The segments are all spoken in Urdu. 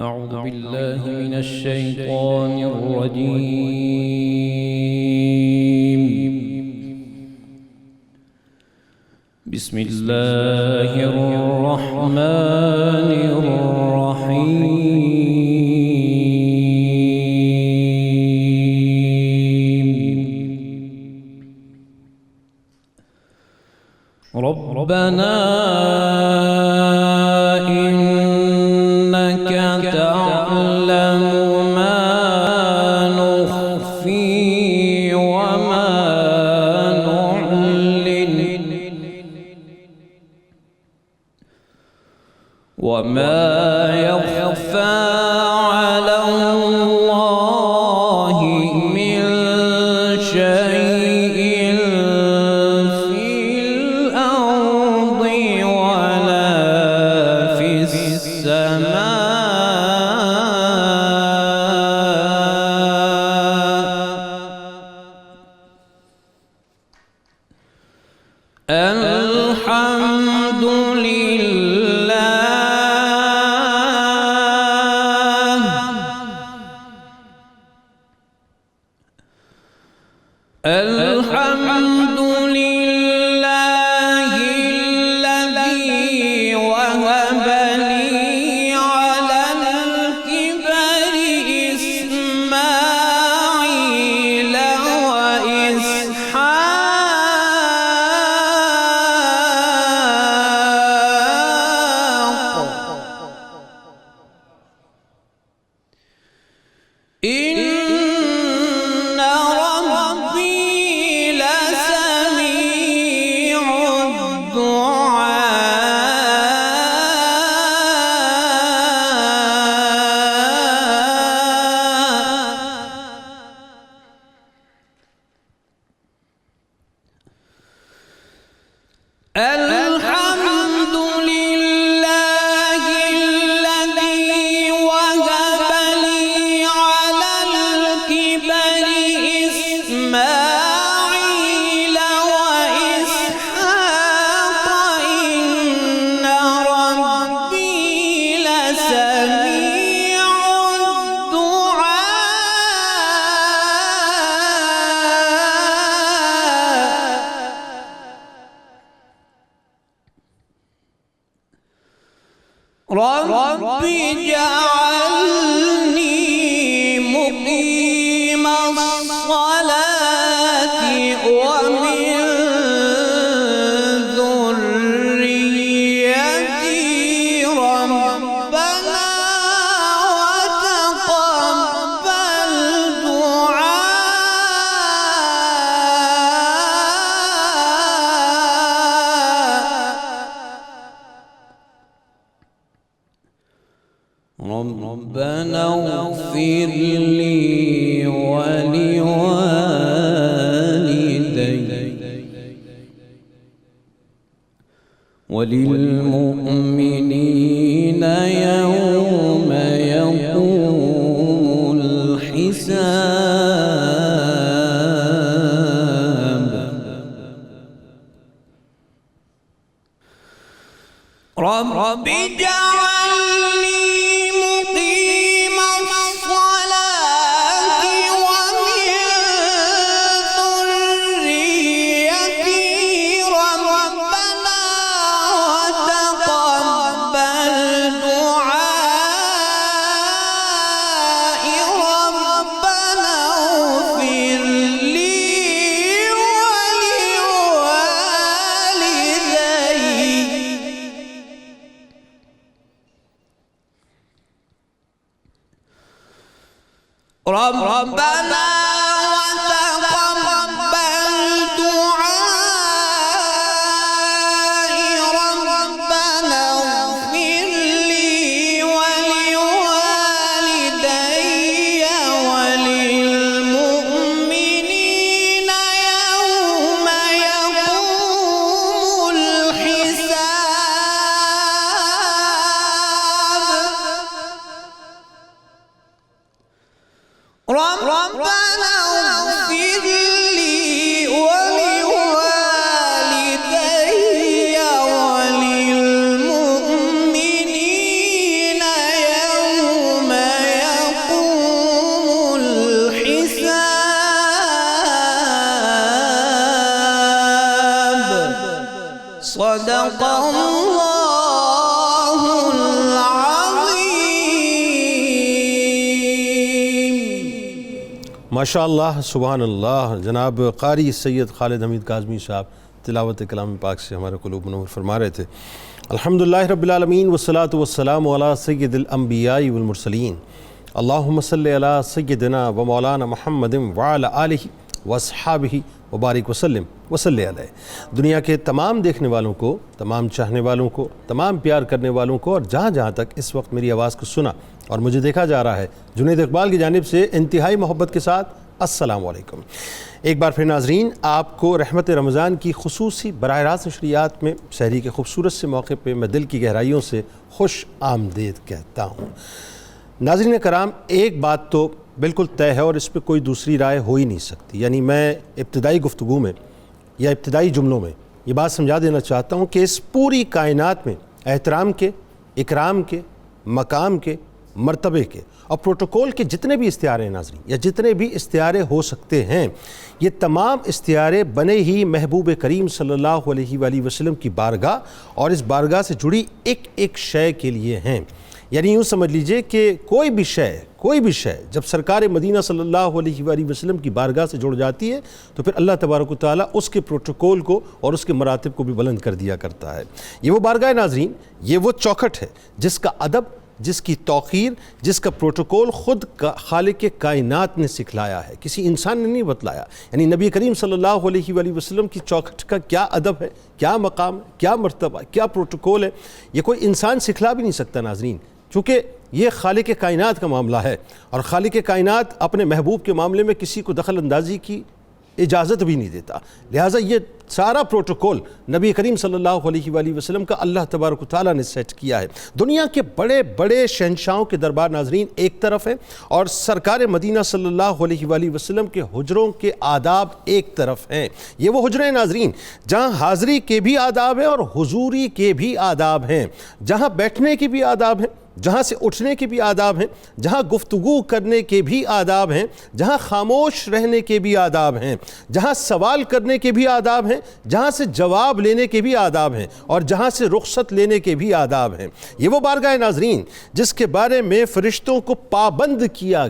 أعوذ بالله من الشيطان الرجيم. بسم الله الرحمن الرحيم. ربنا إنك تعلم ما نخفي وما نعلن وما يخفى على الله من شيء في الأرض ولا في السماء. الحمد لله الحمد لله الذي وهب لي على الكبر إسماعيل وإسحاق إن ربي لسميع الدعاء. الحمد لله الذي وهب لي على الكبر إسماعيل وإسحاق إن ربي لسميع الدعاء. رب اجعلني مقيم الصلاة ومن ذريتي ربنا وتقبل دعاء. ربنا اغفر لي ولوالدي وللمؤمنين يوم يقوم الحساب. رب اجعلني مقيم الصلاة ومن ذريتي ربنا وتقبل دعائي. ربنا اغفر لي ولوالدي ربنا وتقبل دعائي. ربنا اغفر لي ولوالدي وللمؤمنين يوم يقوم الحساب. ربنا اغفر لي ولوالدي وللمؤمنين يوم صدق اللہ العظیم۔ ماشاء اللہ، سبحان اللہ۔ جناب قاری سید خالد حمید کاظمی صاحب تلاوت کلام پاک سے ہمارے قلوب منور فرما رہے تھے۔ الحمدللہ رب العالمین والصلاة والسلام علی سید الانبیاء والمرسلین، اللہم صلی علی سیدنا و مولانا محمد وعلی آلہ واصحابہ وبارک وسلم وصلی علیہ۔ دنیا کے تمام دیکھنے والوں کو، تمام چاہنے والوں کو، تمام پیار کرنے والوں کو، اور جہاں جہاں تک اس وقت میری آواز کو سنا اور مجھے دیکھا جا رہا ہے، جنید اقبال کی جانب سے انتہائی محبت کے ساتھ السلام علیکم۔ ایک بار پھر ناظرین، آپ کو رحمت رمضان کی خصوصی براہ راست نشریات میں سحری کے خوبصورت سے موقع پہ میں دل کی گہرائیوں سے خوش آمدید کہتا ہوں۔ ناظرین کرام، ایک بات تو بالکل طے ہے اور اس پہ کوئی دوسری رائے ہو ہی نہیں سکتی، یعنی میں ابتدائی گفتگو میں یا ابتدائی جملوں میں یہ بات سمجھا دینا چاہتا ہوں کہ اس پوری کائنات میں احترام کے، اکرام کے، مقام کے، مرتبے کے اور پروٹوکول کے جتنے بھی استعارے ہیں ناظرین، یا جتنے بھی استعارے ہو سکتے ہیں، یہ تمام استعارے بنے ہی محبوب کریم صلی اللہ علیہ وآلہ وسلم کی بارگاہ اور اس بارگاہ سے جڑی ایک ایک شے کے لیے ہیں۔ یعنی یوں سمجھ لیجئے کہ کوئی بھی شے جب سرکار مدینہ صلی اللہ علیہ وآلہ وسلم کی بارگاہ سے جڑ جاتی ہے تو پھر اللہ تبارک و تعالیٰ اس کے پروٹوکول کو اور اس کے مراتب کو بھی بلند کر دیا کرتا ہے۔ یہ وہ بارگاہ ناظرین، یہ وہ چوکھٹ ہے جس کا ادب، جس کی توقیر، جس کا پروٹوکول خود خالق کائنات نے سکھلایا ہے، کسی انسان نے نہیں بتلایا۔ یعنی نبی کریم صلی اللہ علیہ وآلہ وسلم کی چوکھٹ کا کیا ادب ہے، کیا مقام ہے، کیا مرتبہ ہے، کیا پروٹوکول ہے، یہ کوئی انسان سکھلا بھی نہیں سکتا ناظرین، چونکہ یہ خالق کائنات کا معاملہ ہے، اور خالق کائنات اپنے محبوب کے معاملے میں کسی کو دخل اندازی کی اجازت بھی نہیں دیتا، لہٰذا یہ سارا پروٹوکول نبی کریم صلی اللہ علیہ وآلہ وسلم کا اللہ تبارک و تعالیٰ نے سیٹ کیا ہے۔ دنیا کے بڑے بڑے شہنشاہوں کے دربار ناظرین ایک طرف ہے، اور سرکار مدینہ صلی اللہ علیہ وآلہ وسلم کے حجروں کے آداب ایک طرف ہیں۔ یہ وہ حجرے ہیں ناظرین جہاں حاضری کے بھی آداب ہیں اور حضوری کے بھی آداب ہیں، جہاں بیٹھنے کے بھی آداب ہیں، جہاں سے اٹھنے کے بھی آداب ہیں، جہاں گفتگو کرنے کے بھی آداب ہیں، جہاں خاموش رہنے کے بھی آداب ہیں، جہاں سوال کرنے کے بھی آداب ہیں، جہاں سے جواب لینے کے بھی آداب ہیں، اور جہاں سے رخصت لینے کے بھی آداب ہیں۔ یہ وہ بارگاہ ناظرین جس کے بارے میں فرشتوں کو پابند کیا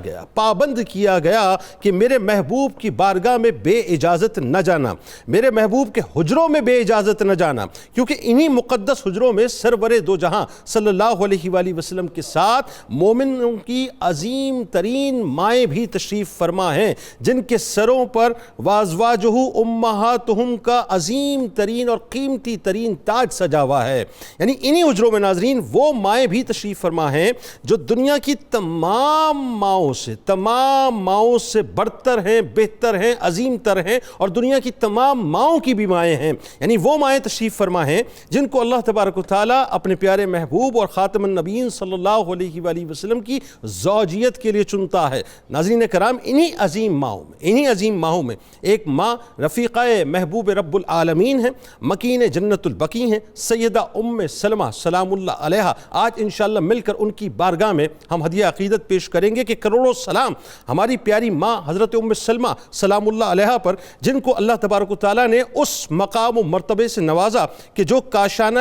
گیا کہ میرے محبوب کی بارگاہ میں بے اجازت نہ جانا، میرے محبوب کے حجروں میں بے اجازت نہ جانا، کیونکہ انہی مقدس حجروں میں سرور دو جہاں صلی اللہ علیہ وآلہ وسلم کے ساتھ مومنوں کی عظیم ترین مائیں بھی تشریف فرما ہیں، جن کے سروں پر وازواجہ امہاتہم کا عظیم ترین اور قیمتی ترین تاج سجا ہوا ہے۔ یعنی انہی حجروں میں ناظرین وہ مائیں بھی تشریف فرما ہیں جو دنیا کی تمام ماؤں سے برتر ہیں، بہتر ہیں، عظیم تر ہیں، اور دنیا کی تمام ماؤں کی بھی مائیں ہیں۔ یعنی وہ مائیں تشریف فرما ہیں جن کو اللہ تبارک و تعالیٰ اپنے پیارے محبوب اور خاتم النبیین صلی اللہ علیہ وآلہ وسلم کی زوجیت کے لیے چنتا ہے۔ ناظرین کرام، انہی عظیم ماہوں میں ایک ماں رفیقہ محبوب رب العالمین ہیں، مکین جنت البقیع ہیں، سیدہ ام سلمہ سلام اللہ علیہا۔ آج انشاءاللہ مل کر ان کی بارگاہ میں ہم ہدیہ عقیدت پیش کریں گے کہ کروڑوں سلام ہماری پیاری ماں حضرت ام سلمہ سلام اللہ علیہا پر، جن کو اللہ تبارک و تعالیٰ نے اس مقام و مرتبے سے نوازا کہ جو کاشانہ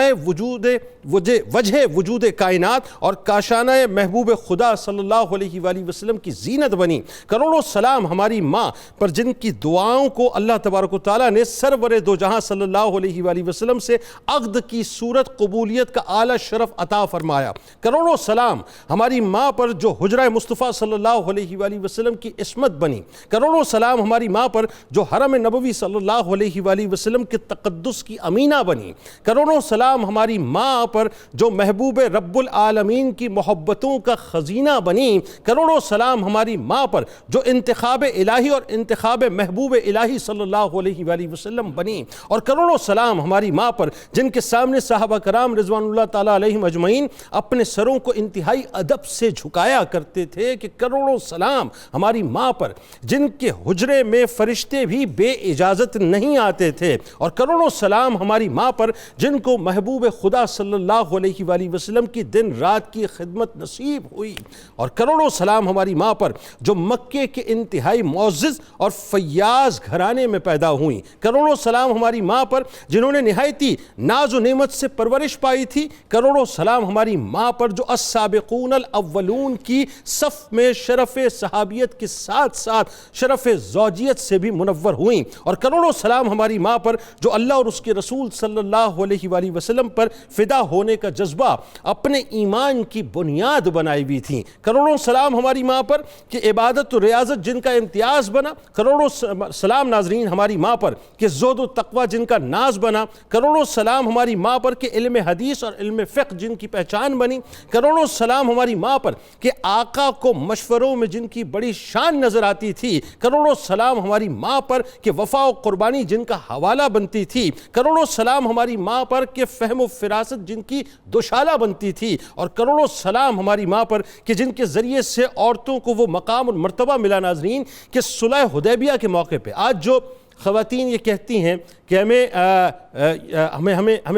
وجہ وجود کائنات اور کاشانہ محبوب خدا صلی اللہ علیہ وآلہ وسلم کی زینت بنی۔ کروڑوں سلام ہماری ماں پر، جن کی دعاؤں کو اللہ تبارک و تعالیٰ نے سرور دو جہاں صلی اللہ علیہ وآلہ وسلم سے عقد کی صورت قبولیت کا اعلیٰ شرف عطا فرمایا۔ کروڑوں سلام ہماری ماں پر جو حجرہ مصطفیٰ صلی اللہ علیہ وآلہ وسلم کی عصمت بنی۔ کروڑوں سلام ہماری ماں پر جو حرم نبوی صلی اللہ علیہ وآلہ وسلم کے تقدس کی امینہ بنی۔ کروڑوں سلام ہماری ماں پر جو محبوب رب العالمین کی محبتوں کا خزینہ بنی۔ کروڑوں سلام ہماری ماں پر جو انتخاب الہی اور انتخاب محبوب الہی صلی اللہ علیہ وآلہ وسلم بنی، اور کروڑوں سلام ہماری ماں پر جن کے سامنے صحابہ کرام رضوان اللہ تعالیٰ علیہم اجمعین اپنے سروں کو انتہائی ادب سے جھکایا کرتے تھے۔ کہ کروڑوں سلام ہماری ماں پر جن کے حجرے میں فرشتے بھی بے اجازت نہیں آتے تھے، اور کروڑوں سلام ہماری ماں پر جن کو محبوب خدا صلی اللہ علیہ وآلہ وسلم کی دن رات کی خدمت نصیب ہوئی، اور کروڑوں سلام ہماری ماں پر جو مکے کے انتہائی معزز اور فیاض گھرانے میں پیدا ہوئیں، کروڑوں سلام ہماری ماں پر جنہوں نے نہایتی ناز و نعمت سے پرورش پائی تھی، کروڑوں سلام ہماری ماں پر جو السابقون الاولون کی صف میں شرف صحابیت کے ساتھ ساتھ شرف زوجیت سے بھی منور ہوئیں، اور کروڑوں سلام ہماری ماں پر جو اللہ اور اس کے رسول صلی اللہ علیہ وآلہ وسلم پر فدا ہونے کا جذبہ اپنے ایمان کی بنیاد بنائی ہوئی تھیں، کروڑوں سلام ہماری ماں پر کہ عبادت و ریاضت جن کا امتیاز بنا، کروڑوں سلام ناظرین ہماری ماں پر کہ زہد و تقوی جن کا ناز بنا، کروڑوں سلام ہماری ماں پر کہ علم حدیث اور علم فقہ جن کی پہچان بنی، کروڑوں سلام ہماری ماں پر کہ آقا کو مشوروں میں جن کی بڑی شان نظر آتی تھی، کروڑوں سلام ہماری ماں پر کہ وفا و قربانی جن کا حوالہ بنتی تھی، کروڑوں سلام ہماری ماں پر کہ فہم و فراست جن کی دوشالہ بنتی تھی، اور کروڑوں سلام ہماری ماں پر کہ جن کے ذریعے سے عورتوں کو وہ مقام اور مرتبہ ملا ناظرین کہ صلح حدیبیہ کے موقع پہ آج جو خواتین یہ کہتی ہیں کہ ہمیں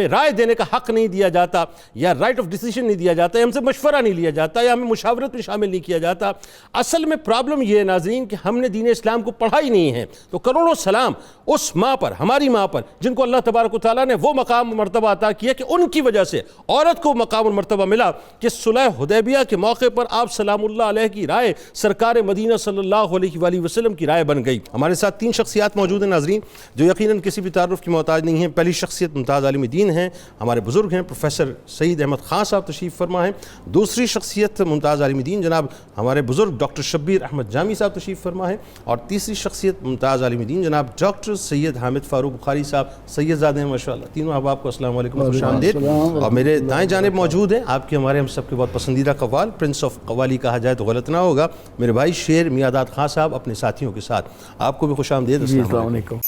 رائے دینے کا حق نہیں دیا جاتا، یا رائٹ آف ڈیسیشن نہیں دیا جاتا، یا ہم سے مشورہ نہیں لیا جاتا، یا ہمیں مشاورت میں شامل نہیں کیا جاتا، اصل میں پرابلم یہ ہے ناظرین کہ ہم نے دین اسلام کو پڑھا ہی نہیں ہے۔ تو کروڑوں سلام اس ماں پر، ہماری ماں پر، جن کو اللہ تبارک و تعالیٰ نے وہ مقام و مرتبہ عطا کیا کہ ان کی وجہ سے عورت کو مقام و مرتبہ ملا کہ صلح حدیبیہ کے موقع پر آپ سلام اللہ علیہ کی رائے سرکار مدینہ صلی اللہ علیہ وآلہ وسلم کی رائے بن گئی۔ ہمارے ساتھ 3 شخصیات موجود ہیں ناظرین جو یقیناً کسی بھی تعارف کی محتاج نہیں ہیں۔ پہلی شخصیت ممتاز عالم دین ہیں، ہمارے بزرگ ہیں پروفیسر سعید احمد خان صاحب تشریف فرما ہیں۔ دوسری شخصیت ممتاز عالم دین جناب ہمارے بزرگ ڈاکٹر شبیر احمد جامی صاحب تشریف فرما ہیں، اور تیسری شخصیت ممتاز عالم دین جناب ڈاکٹر سید حامد فاروق بخاری صاحب سید زادے ہیں ماشاءاللہ۔ تینوں احباب کو السلام علیکم، خوش آمدید۔ اور میرے دائیں جانب موجود ہیں آپ کے ہمارے ہم سب کے بہت پسندیدہ قوال، پرنس آف قوالی کہا جائے تو غلط نہ ہوگا، میرے بھائی شیر میاداد خان صاحب اپنے ساتھیوں کے ساتھ۔ آپ کو بھی خوش آمدید، السلام علیکم۔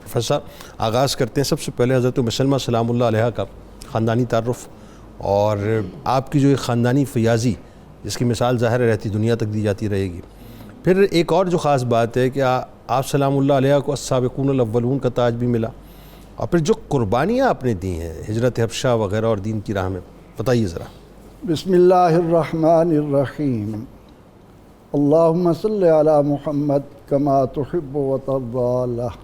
پروفیسر آغاز کرتے ہیں سب سے پہلے حضرت مسلمہ سلام اللہ علیہ کا خاندانی تعارف، اور آپ کی جو ایک خاندانی فیاضی جس کی مثال ظاہر رہتی دنیا تک دی جاتی رہے گی۔ پھر ایک اور جو خاص بات ہے کہ آپ سلام اللہ علیہ کو السابقون الاولون کا تاج بھی ملا، اور پھر جو قربانیاں آپ نے دی ہیں ہجرت حبشہ وغیرہ اور دین کی راہ میں، بتائیے ذرا۔ بسم اللہ الرحمن الرحیم، اللہم صلی علی محمد کما تحب و ترضی۔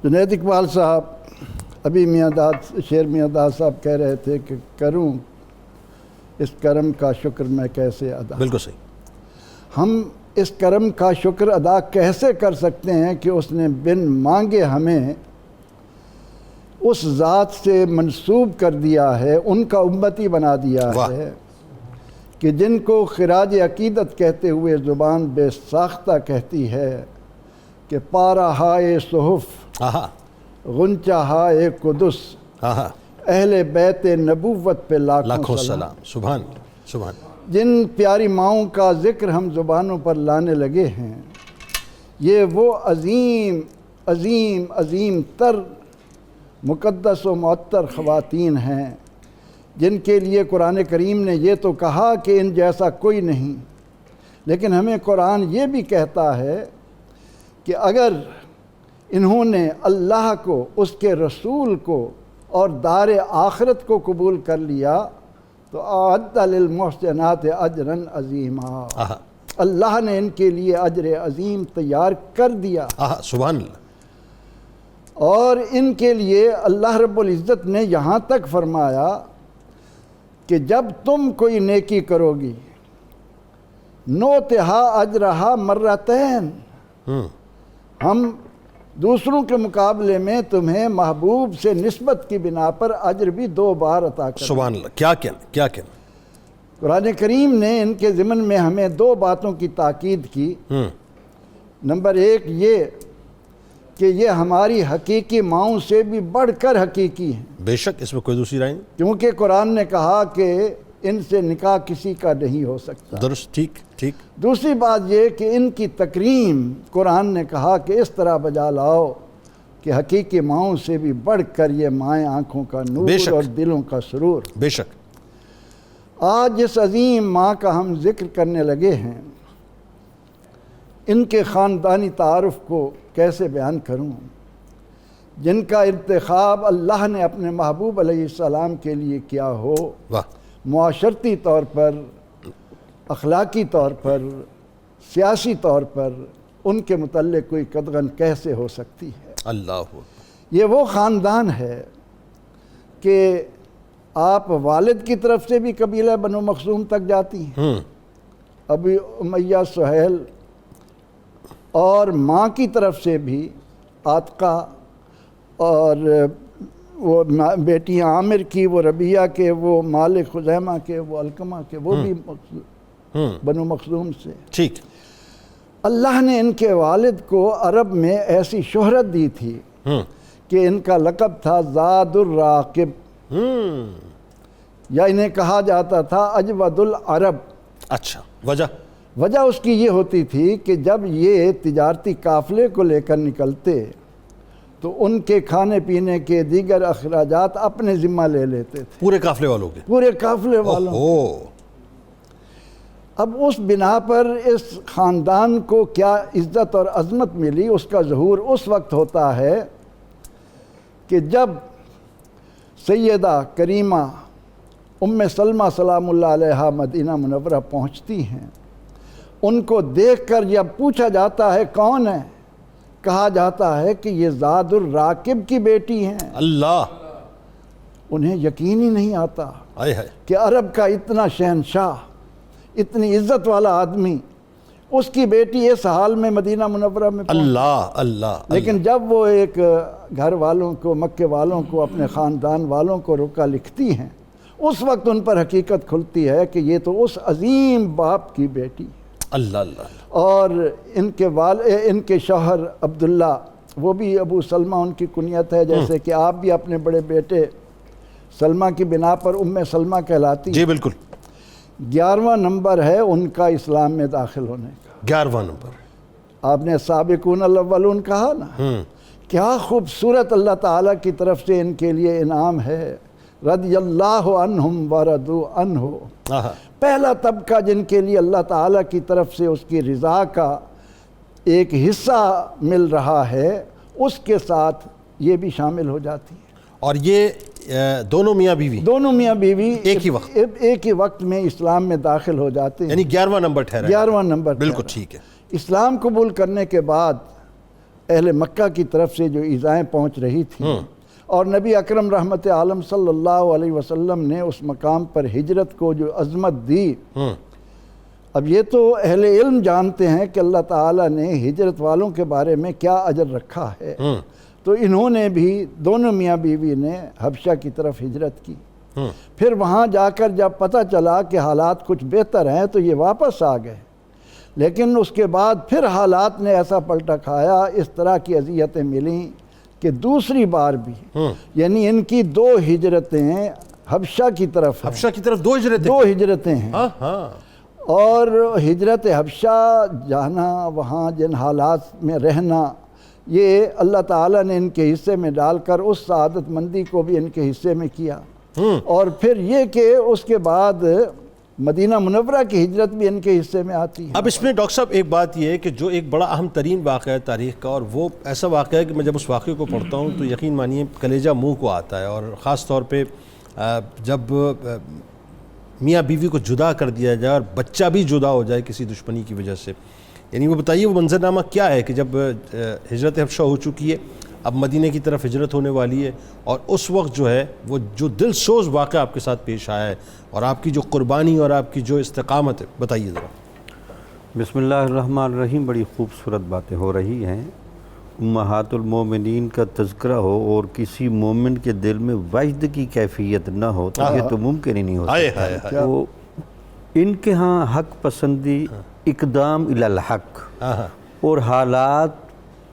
جنید اقبال صاحب ابھی شیر میاں صاحب کہہ رہے تھے کہ کروں اس کرم کا شکر میں کیسے ادا۔ بالکل صحیح۔ ہم اس کرم کا شکر ادا کیسے کر سکتے ہیں کہ اس نے بن مانگے ہمیں اس ذات سے منسوب کر دیا ہے، ان کا امتی بنا دیا ہے کہ جن کو خراج عقیدت کہتے ہوئے زبان بے ساختہ کہتی ہے کہ پارا ہائے صحف غنچہ ہائے قدس، اہل بیت نبوت پہ لاکھوں سلام۔ سبحان سبحان۔ جن پیاری ماؤں کا ذکر ہم زبانوں پر لانے لگے ہیں، یہ وہ عظیم عظیم عظیم تر مقدس و معطر خواتین ہیں جن کے لیے قرآن کریم نے یہ تو کہا کہ ان جیسا کوئی نہیں، لیکن ہمیں قرآن یہ بھی کہتا ہے کہ اگر انہوں نے اللہ کو، اس کے رسول کو اور دار آخرت کو قبول کر لیا تو اعد للمحسنات اجرا عظیما، اللہ نے ان کے لیے اجر عظیم تیار کر دیا۔ سبحان اللہ۔ اور ان کے لیے اللہ رب العزت نے یہاں تک فرمایا کہ جب تم کوئی نیکی کرو گی نوتہا اجرہا مرتین، ہم دوسروں کے مقابلے میں تمہیں محبوب سے نسبت کی بنا پر اجر بھی 2 بار عطا کریں۔ سبحان اللہ، کیا کہنا۔ قرآن کریم نے ان کے ضمن میں ہمیں 2 باتوں کی تاکید کی۔ نمبر 1 یہ کہ یہ ہماری حقیقی ماؤں سے بھی بڑھ کر حقیقی ہیں، بے شک اس میں کوئی دوسری رائے نہیں. کیونکہ قرآن نے کہا کہ ان سے نکاح کسی کا نہیں ہو سکتا. درست، ٹھیک ٹھیک. دوسری بات یہ کہ ان کی تکریم قرآن نے کہا کہ اس طرح بجا لاؤ کہ حقیقی ماؤں سے بھی بڑھ کر یہ مائیں آنکھوں کا بے نور شک. اور دلوں کا سرور. بے شک. آج جس عظیم ماں کا ہم ذکر کرنے لگے ہیں، ان کے خاندانی تعارف کو کیسے بیان کروں، جن کا انتخاب اللہ نے اپنے محبوب علیہ السلام کے لیے کیا ہو. واہ. معاشرتی طور پر، اخلاقی طور پر، سیاسی طور پر ان کے متعلق کوئی قدغن کیسے ہو سکتی ہے. اللہ. یہ وہ خاندان ہے کہ آپ والد کی طرف سے بھی قبیلہ بنو مخزوم تک جاتی ہیں، ابی امیہ سہیل، اور ماں کی طرف سے بھی عاتقہ، اور وہ بیٹی عامر کی، وہ ربیہ کے، وہ مالک خزیمہ کے، وہ علقمہ کے، وہ بھی بنو مخزوم سے. ٹھیک. اللہ نے ان کے والد کو عرب میں ایسی شہرت دی تھی کہ ان کا لقب تھا زاد الراقب، یا انہیں کہا جاتا تھا اجود العرب. اچھا. وجہ اس کی یہ ہوتی تھی کہ جب یہ تجارتی قافلے کو لے کر نکلتے تو ان کے کھانے پینے کے دیگر اخراجات اپنے ذمہ لے لیتے تھے، پورے قافلے والوں کے. پورے قافلے والوں. اب اس بنا پر اس خاندان کو کیا عزت اور عظمت ملی، اس کا ظہور اس وقت ہوتا ہے کہ جب سیدہ کریمہ ام سلمہ سلام اللہ علیہا مدینہ منورہ پہنچتی ہیں. ان کو دیکھ کر جب پوچھا جاتا ہے کون ہے، کہا جاتا ہے کہ یہ زاد الراقب کی بیٹی ہیں. اللہ. انہیں یقین ہی نہیں آتا آئے ہائے. کہ عرب کا اتنا شہنشاہ، اتنی عزت والا آدمی، اس کی بیٹی اس حال میں مدینہ منورہ میں پہنچ. اللہ اللہ. لیکن جب وہ ایک گھر والوں کو، مکے والوں کو، اپنے خاندان والوں کو رکا لکھتی ہیں، اس وقت ان پر حقیقت کھلتی ہے کہ یہ تو اس عظیم باپ کی بیٹی. اللہ اللہ. اور ان کے شوہر عبداللہ، وہ بھی ابو سلمہ ان کی کنیت ہے، جیسے کہ آپ بھی اپنے بڑے بیٹے سلمہ کی بنا پر ام سلمہ کہلاتی. جی بالکل. 11واں نمبر ہے ان کا اسلام میں داخل ہونے کا. 11واں نمبر. آپ نے سابقون الاولون کہا نا، کیا خوبصورت اللہ تعالیٰ کی طرف سے ان کے لیے انعام ہے. رضی اللہ عنہم ورضوا عنہ. پہلا طبقہ جن کے لیے اللہ تعالیٰ کی طرف سے اس کی رضا کا ایک حصہ مل رہا ہے، اس کے ساتھ یہ بھی شامل ہو جاتی ہے. اور یہ دونوں میاں بیوی ایک ہی وقت میں اسلام میں داخل ہو جاتے ہیں. یعنی 11واں نمبر ٹھہرا. 11واں نمبر. بالکل ٹھیک ہے. اسلام قبول کرنے کے بعد اہل مکہ کی طرف سے جو ایذائیں پہنچ رہی تھیں، اور نبی اکرم رحمت عالم صلی اللہ علیہ وسلم نے اس مقام پر ہجرت کو جو عظمت دی. اب یہ تو اہل علم جانتے ہیں کہ اللہ تعالیٰ نے ہجرت والوں کے بارے میں کیا اجر رکھا ہے. تو انہوں نے بھی، دونوں میاں بیوی نے حبشہ کی طرف ہجرت کی. پھر وہاں جا کر جب پتہ چلا کہ حالات کچھ بہتر ہیں تو یہ واپس آ گئے. لیکن اس کے بعد پھر حالات نے ایسا پلٹا کھایا، اس طرح کی اذیتیں ملیں کہ دوسری بار بھی، یعنی ان کی 2 ہجرتیں حبشہ کی طرف ہیں. حبشہ کی طرف 2 ہجرتیں. 2 ہجرتیں ہیں. اور ہجرت حبشہ جانا، وہاں جن حالات میں رہنا، یہ اللہ تعالیٰ نے ان کے حصے میں ڈال کر اس سعادت مندی کو بھی ان کے حصے میں کیا. اور پھر یہ کہ اس کے بعد مدینہ منورہ کی ہجرت بھی ان کے حصے میں آتی ہے. اب اس میں ڈاکٹر صاحب ایک بات یہ ہے کہ جو ایک بڑا اہم ترین واقعہ ہے تاریخ کا، اور وہ ایسا واقعہ ہے کہ میں جب اس واقعے کو پڑھتا ہوں تو یقین مانیے کلیجہ منہ کو آتا ہے. اور خاص طور پہ جب میاں بیوی کو جدا کر دیا جائے اور بچہ بھی جدا ہو جائے کسی دشمنی کی وجہ سے. یعنی وہ بتائیے وہ منظرنامہ کیا ہے کہ جب ہجرت حبشہ ہو چکی ہے، اب مدینہ کی طرف ہجرت ہونے والی ہے، اور اس وقت جو ہے وہ جو دل سوز واقعہ آپ کے ساتھ پیش آیا ہے، اور آپ کی جو قربانی اور آپ کی جو استقامت ہے، بتائیے ذرا. بسم اللہ الرحمن الرحیم. بڑی خوبصورت باتیں ہو رہی ہیں. امہات المومنین کا تذکرہ ہو اور کسی مومن کے دل میں وجد کی کیفیت نہ ہو تو یہ تو ممکن ہی نہیں ہو سکتا. تو ان کے ہاں حق پسندی، اقدام الی الحق اور حالات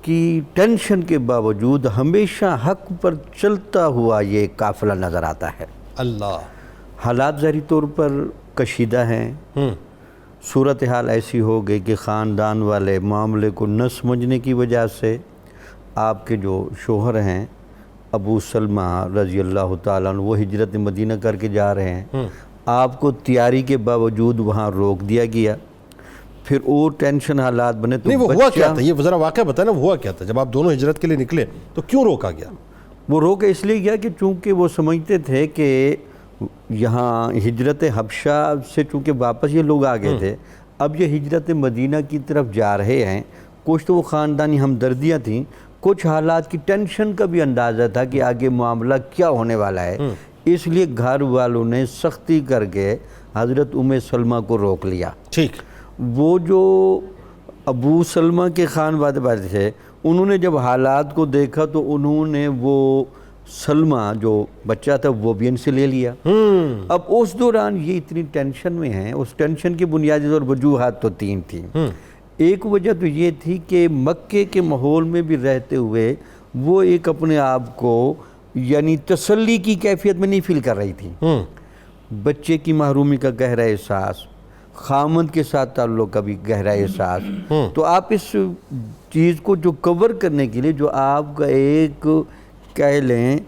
کی ٹینشن کے باوجود ہمیشہ حق پر چلتا ہوا یہ قافلہ نظر آتا ہے۔ اللہ، حالات ظاہری طور پر کشیدہ ہیں، صورتحال ایسی ہو گئی کہ خاندان والے معاملے کو نہ سمجھنے کی وجہ سے آپ کے جو شوہر ہیں ابو سلمہ رضی اللہ تعالیٰ عنہ، وہ ہجرت مدینہ کر کے جا رہے ہیں، آپ کو تیاری کے باوجود وہاں روک دیا گیا، پھر اور ٹینشن حالات بنے تو نہیں وہ ہوا کیا تھا؟ یہ ذرا واقعہ بتائیں نا، ہوا کیا تھا جب آپ دونوں ہجرت کے لیے نکلے تو کیوں روکا گیا؟ وہ روکا اس لیے گیا کہ چونکہ وہ سمجھتے تھے کہ یہاں ہجرت حبشہ سے چونکہ واپس یہ لوگ آ گئے تھے، اب یہ ہجرت مدینہ کی طرف جا رہے ہیں، کچھ تو وہ خاندانی ہمدردیاں تھیں، کچھ حالات کی ٹینشن کا بھی اندازہ تھا کہ آگے معاملہ کیا ہونے والا ہے، اس لیے گھر والوں نے سختی کر کے حضرت سلمہ کو روک لیا۔ ٹھیک، وہ جو ابو سلمہ کے خانوادے والے تھے، انہوں نے جب حالات کو دیکھا تو انہوں نے وہ سلمہ جو بچہ تھا وہ بھی ان سے لے لیا۔ اب اس دوران یہ اتنی ٹینشن میں ہیں، اس ٹینشن کی بنیادی طور وجوہات تو 3 تھیں۔ ایک وجہ تو یہ تھی کہ مکے کے ماحول میں بھی رہتے ہوئے وہ ایک اپنے آپ کو یعنی تسلی کی کیفیت میں نہیں فیل کر رہی تھی، بچے کی محرومی کا گہرا احساس، خامند کے ساتھ تعلق کا بھی گہرا احساس، تو آپ اس چیز کو جو کور کرنے کے لیے جو آپ کا ایک کہہ لیں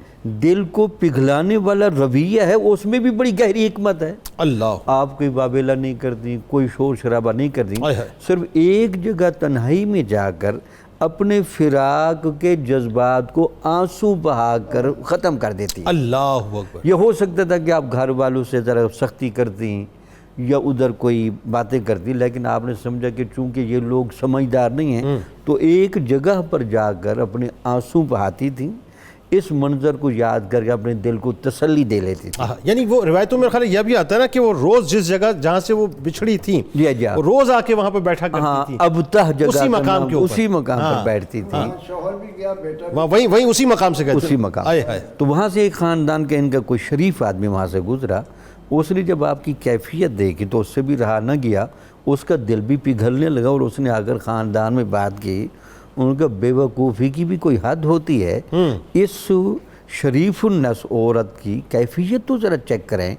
دل کو پگھلانے والا رویہ ہے، اس میں بھی بڑی گہری حکمت ہے۔ اللہ، آپ کوئی واویلا نہیں کرتی، کوئی شور شرابہ نہیں کرتی، آئے ہائے، صرف ایک جگہ تنہائی میں جا کر اپنے فراق کے جذبات کو آنسو بہا کر ختم کر دیتی۔ اللہ اکبر۔ یہ ہو سکتا تھا کہ آپ گھر والوں سے ذرا سختی کرتی یا ادھر کوئی باتیں کرتی، لیکن آپ نے سمجھا کہ چونکہ یہ لوگ سمجھدار نہیں ہیں تو ایک جگہ پر جا کر اپنے آنسو بہاتی تھیں، اس منظر کو یاد کر کے اپنے دل کو تسلی دے لیتی تھی۔ یعنی وہ روایتوں میں خیال یہ بھی آتا ہے نا کہ وہ روز جس جگہ جہاں سے وہ بچھڑی تھیں وہ روز آ کے وہاں پہ بیٹھا کرتی تھی، ابتہ جگہ اسی مقام کے اوپر، اسی مقام پر بیٹھتی تھی، شوہر بھی گیا، بیٹا بھی وہیں اسی مقام سے گئے تھے، اسی مقام۔ تو وہاں سے ایک خاندان کا ان کا کوئی شریف آدمی وہاں سے گزرا، اس نے جب آپ کی کیفیت دیکھی تو اس سے بھی رہا نہ گیا، اس کا دل بھی پگھلنے لگا اور اس نے آ کر خاندان میں بات کی۔ ان کا بے وقوفی کی بھی کوئی حد ہوتی ہے، اس شریف النفس عورت کی کیفیت تو ذرا چیک کریں،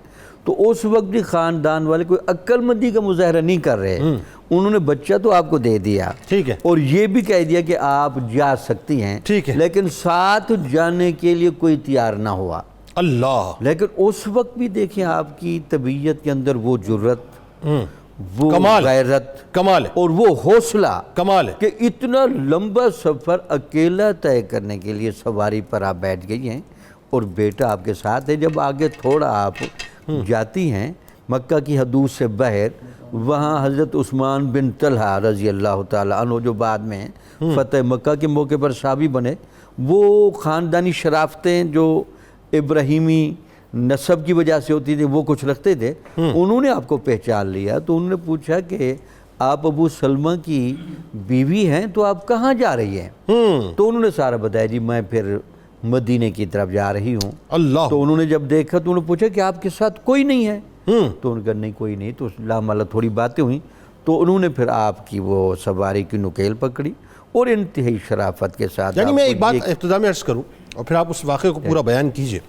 تو اس وقت بھی خاندان والے کوئی عقل مندی کا مظاہرہ نہیں کر رہے، انہوں نے بچہ تو آپ کو دے دیا، ٹھیک ہے، اور یہ بھی کہہ دیا کہ آپ جا سکتی ہیں، ٹھیک ہے، لیکن ساتھ جانے کے لیے کوئی تیار نہ ہوا۔ اللہ، لیکن اس وقت بھی دیکھیں آپ کی طبیعت کے اندر وہ جرت، وہ کمال، غیرت، کمال ہے، اور وہ حوصلہ، کمال ہے کہ اتنا لمبا سفر اکیلا طے کرنے کے لیے سواری پر آپ بیٹھ گئی ہیں اور بیٹا آپ کے ساتھ ہے۔ جب آگے تھوڑا آپ جاتی ہیں مکہ کی حدود سے باہر، وہاں حضرت عثمان بن طلحہ رضی اللہ تعالیٰ عنہ جو بعد میں فتح مکہ کے موقع پر صحابی بنے، وہ خاندانی شرافتیں جو ابراہیمی نسب کی وجہ سے ہوتی تھی وہ کچھ رکھتے تھے، انہوں نے آپ کو پہچان لیا، تو انہوں نے پوچھا کہ آپ ابو سلمہ کی بیوی ہیں تو آپ کہاں جا رہی ہیں؟ تو انہوں نے سارا بتایا، جی میں پھر مدینے کی طرف جا رہی ہوں۔ اللہ، تو انہوں نے جب دیکھا تو انہوں نے پوچھا کہ آپ کے ساتھ کوئی نہیں ہے؟ تو انہوں نے کہا نہیں کوئی نہیں، تو لامعلہ تھوڑی باتیں ہوئیں، تو انہوں نے پھر آپ کی وہ سواری کی نکیل پکڑی اور انتہائی شرافت کے ساتھ۔ یعنی میں ایک بات ابتدا میں عرض کروں اور پھر آپ اس واقعے کو پورا بیان کیجئے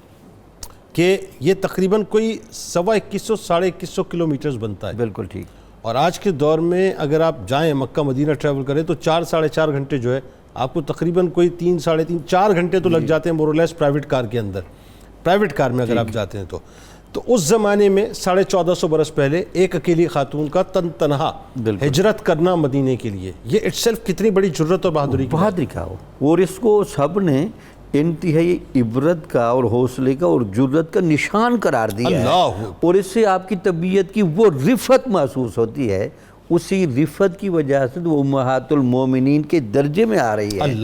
کہ یہ تقریباً کوئی 2150 ساڑھے 2100 کلومیٹرز بنتا ہے، بالکل ٹھیک، اور آج کے دور میں اگر آپ جائیں مکہ مدینہ ٹریول کریں تو 4 ساڑھے 4 گھنٹے جو ہے آپ کو تقریباً کوئی 3 ساڑھے 3 4 گھنٹے تو لگ جاتے ہیں مور لیس پرائیویٹ کار کے اندر، پرائیویٹ کار میں اگر آپ جاتے ہیں تو اس زمانے میں 1450 برس پہلے ایک اکیلی خاتون کا تنہا ہجرت کرنا مدینے کے لیے، یہ اٹ سیلف کتنی بڑی جرت اور بہادری کا ہو، اور اس کو سب نے انتہائی عبرت کا اور حوصلے کا اور جرت کا نشان قرار دیا ہے، اور اس سے آپ کی طبیعت کی وہ رفت محسوس ہوتی ہے، اسی رفت کی وجہ سے وہ امہات المومنین کے درجے میں آ رہی ہے،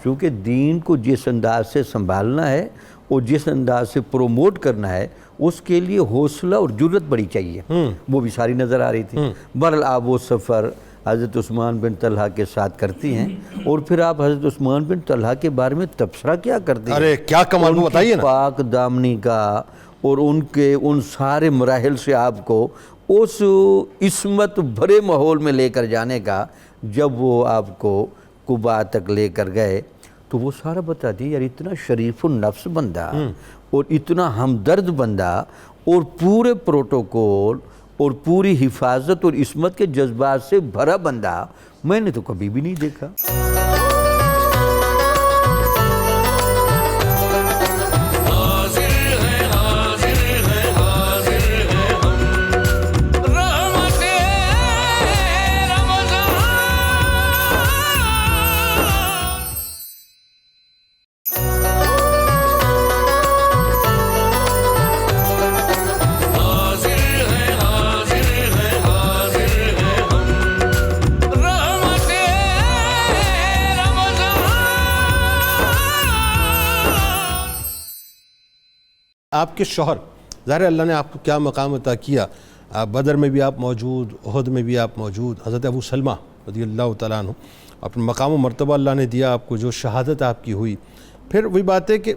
چونکہ دین کو جس انداز سے سنبھالنا ہے اور جس انداز سے پروموٹ کرنا ہے اس کے لیے حوصلہ اور جرت بڑی چاہیے، وہ بھی ساری نظر آ رہی تھی۔ بہرحال آپ وہ سفر حضرت عثمان بن طلحہ کے ساتھ کرتی ہیں، اور پھر آپ حضرت عثمان بن طلحہ کے بارے میں تبصرہ کیا کرتی ہیں؟ ارے کیا کمال، وہ بتائیے نا، پاک دامنی کا اور ان سارے مراحل سے آپ کو اس عصمت بھرے ماحول میں لے کر جانے کا، جب وہ آپ کو قباء تک لے کر گئے تو وہ سارا بتا دیا یار اتنا شریف النفس بندہ اور اتنا ہمدرد بندہ اور پورے پروٹوکول اور پوری حفاظت اور عصمت کے جذبات سے بھرا بندہ میں نے تو کبھی بھی نہیں دیکھا۔ آپ کے شوہر، ظاہر اللہ نے آپ کو کیا مقام عطا کیا، بدر میں بھی آپ موجود، احد میں بھی آپ موجود، حضرت ابو سلمہ رضی اللہ تعالیٰ عنہ، اپنا مقام و مرتبہ اللہ نے دیا آپ کو، جو شہادت آپ کی ہوئی۔ پھر وہی بات ہے کہ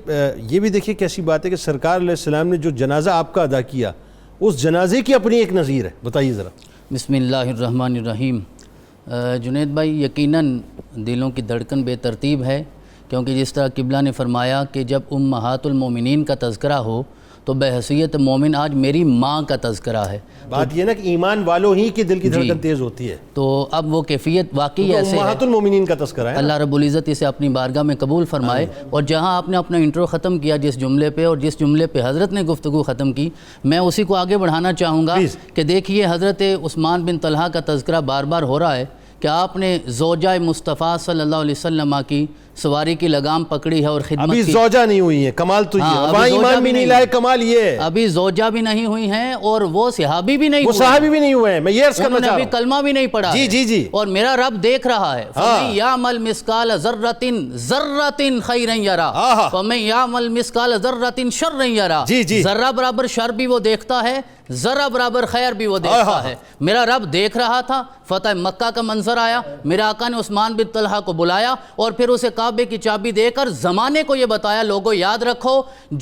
یہ بھی دیکھیے کیسی بات ہے کہ سرکار علیہ السلام نے جو جنازہ آپ کا ادا کیا، اس جنازے کی اپنی ایک نظیر ہے، بتائیے ذرا۔ بسم اللہ الرحمن الرحیم۔ جنید بھائی، یقیناً دلوں کی دھڑکن بے ترتیب ہے، کیونکہ جس طرح قبلہ نے فرمایا کہ جب امہات المومنین کا تذکرہ ہو تو بحیثیت مومن آج میری ماں کا تذکرہ ہے۔ بات یہ نا کہ ایمان والوں ہی کے دل کی دھڑکن تیز ہوتی ہے، تو اب وہ کیفیت واقعی ایسے ہے، امہات المومنین کا تذکرہ ہے۔ اللہ رب العزت اسے اپنی بارگاہ میں قبول فرمائے۔ اور جہاں آپ نے اپنا انٹرو ختم کیا جس جملے پہ، اور جس جملے پہ حضرت نے گفتگو ختم کی، میں اسی کو آگے بڑھانا چاہوں گا کہ دیکھیے حضرت عثمان بن طلحہ کا تذکرہ بار بار ہو رہا ہے کہ آپ نے زوجہ مصطفیٰ صلی اللہ علیہ وسلم کی سواری کی لگام پکڑی ہے اور خدمت ابھی کی۔ زوجہ نہیں ہوئی ہیں، کمال تو یہ ہے، وہاں ایمان بھی نہیں لائے، کمال یہ ہے۔ ابھی زوجہ بھی نہیں ہوئی ہیں اور وہ صحابی بھی نہیں وہ ہوئے، صحابی بھی نہیں ہوئے ہیں، میں یہ عرض کرنا انہوں نے چاہ رہا ابھی ہوں۔ کلمہ بھی نہیں پڑھا ہے، جی اور میرا رب دیکھ رہا ہے۔ فَمَن يَعْمَلْ مِثْقَالَ ذَرَّةٍ خَيْرًا يَرَهُ وَمَن يَعْمَلْ مِثْقَالَ ذَرَّةٍ شَرًّا يَرَهُ۔ ذرہ برابر شر بھی وہ دیکھتا ہے، ذرہ برابر خیر بھی وہ دیکھتا ہے۔ میرا رب دیکھ رہا تھا، فتح مکہ کا منظر آیا، میرے آقا نے عثمان بن طلحہ کو بلایا اور پھر اسے کعبے کی چابی دے کر زمانے کو یہ بتایا، لوگوں یاد رکھو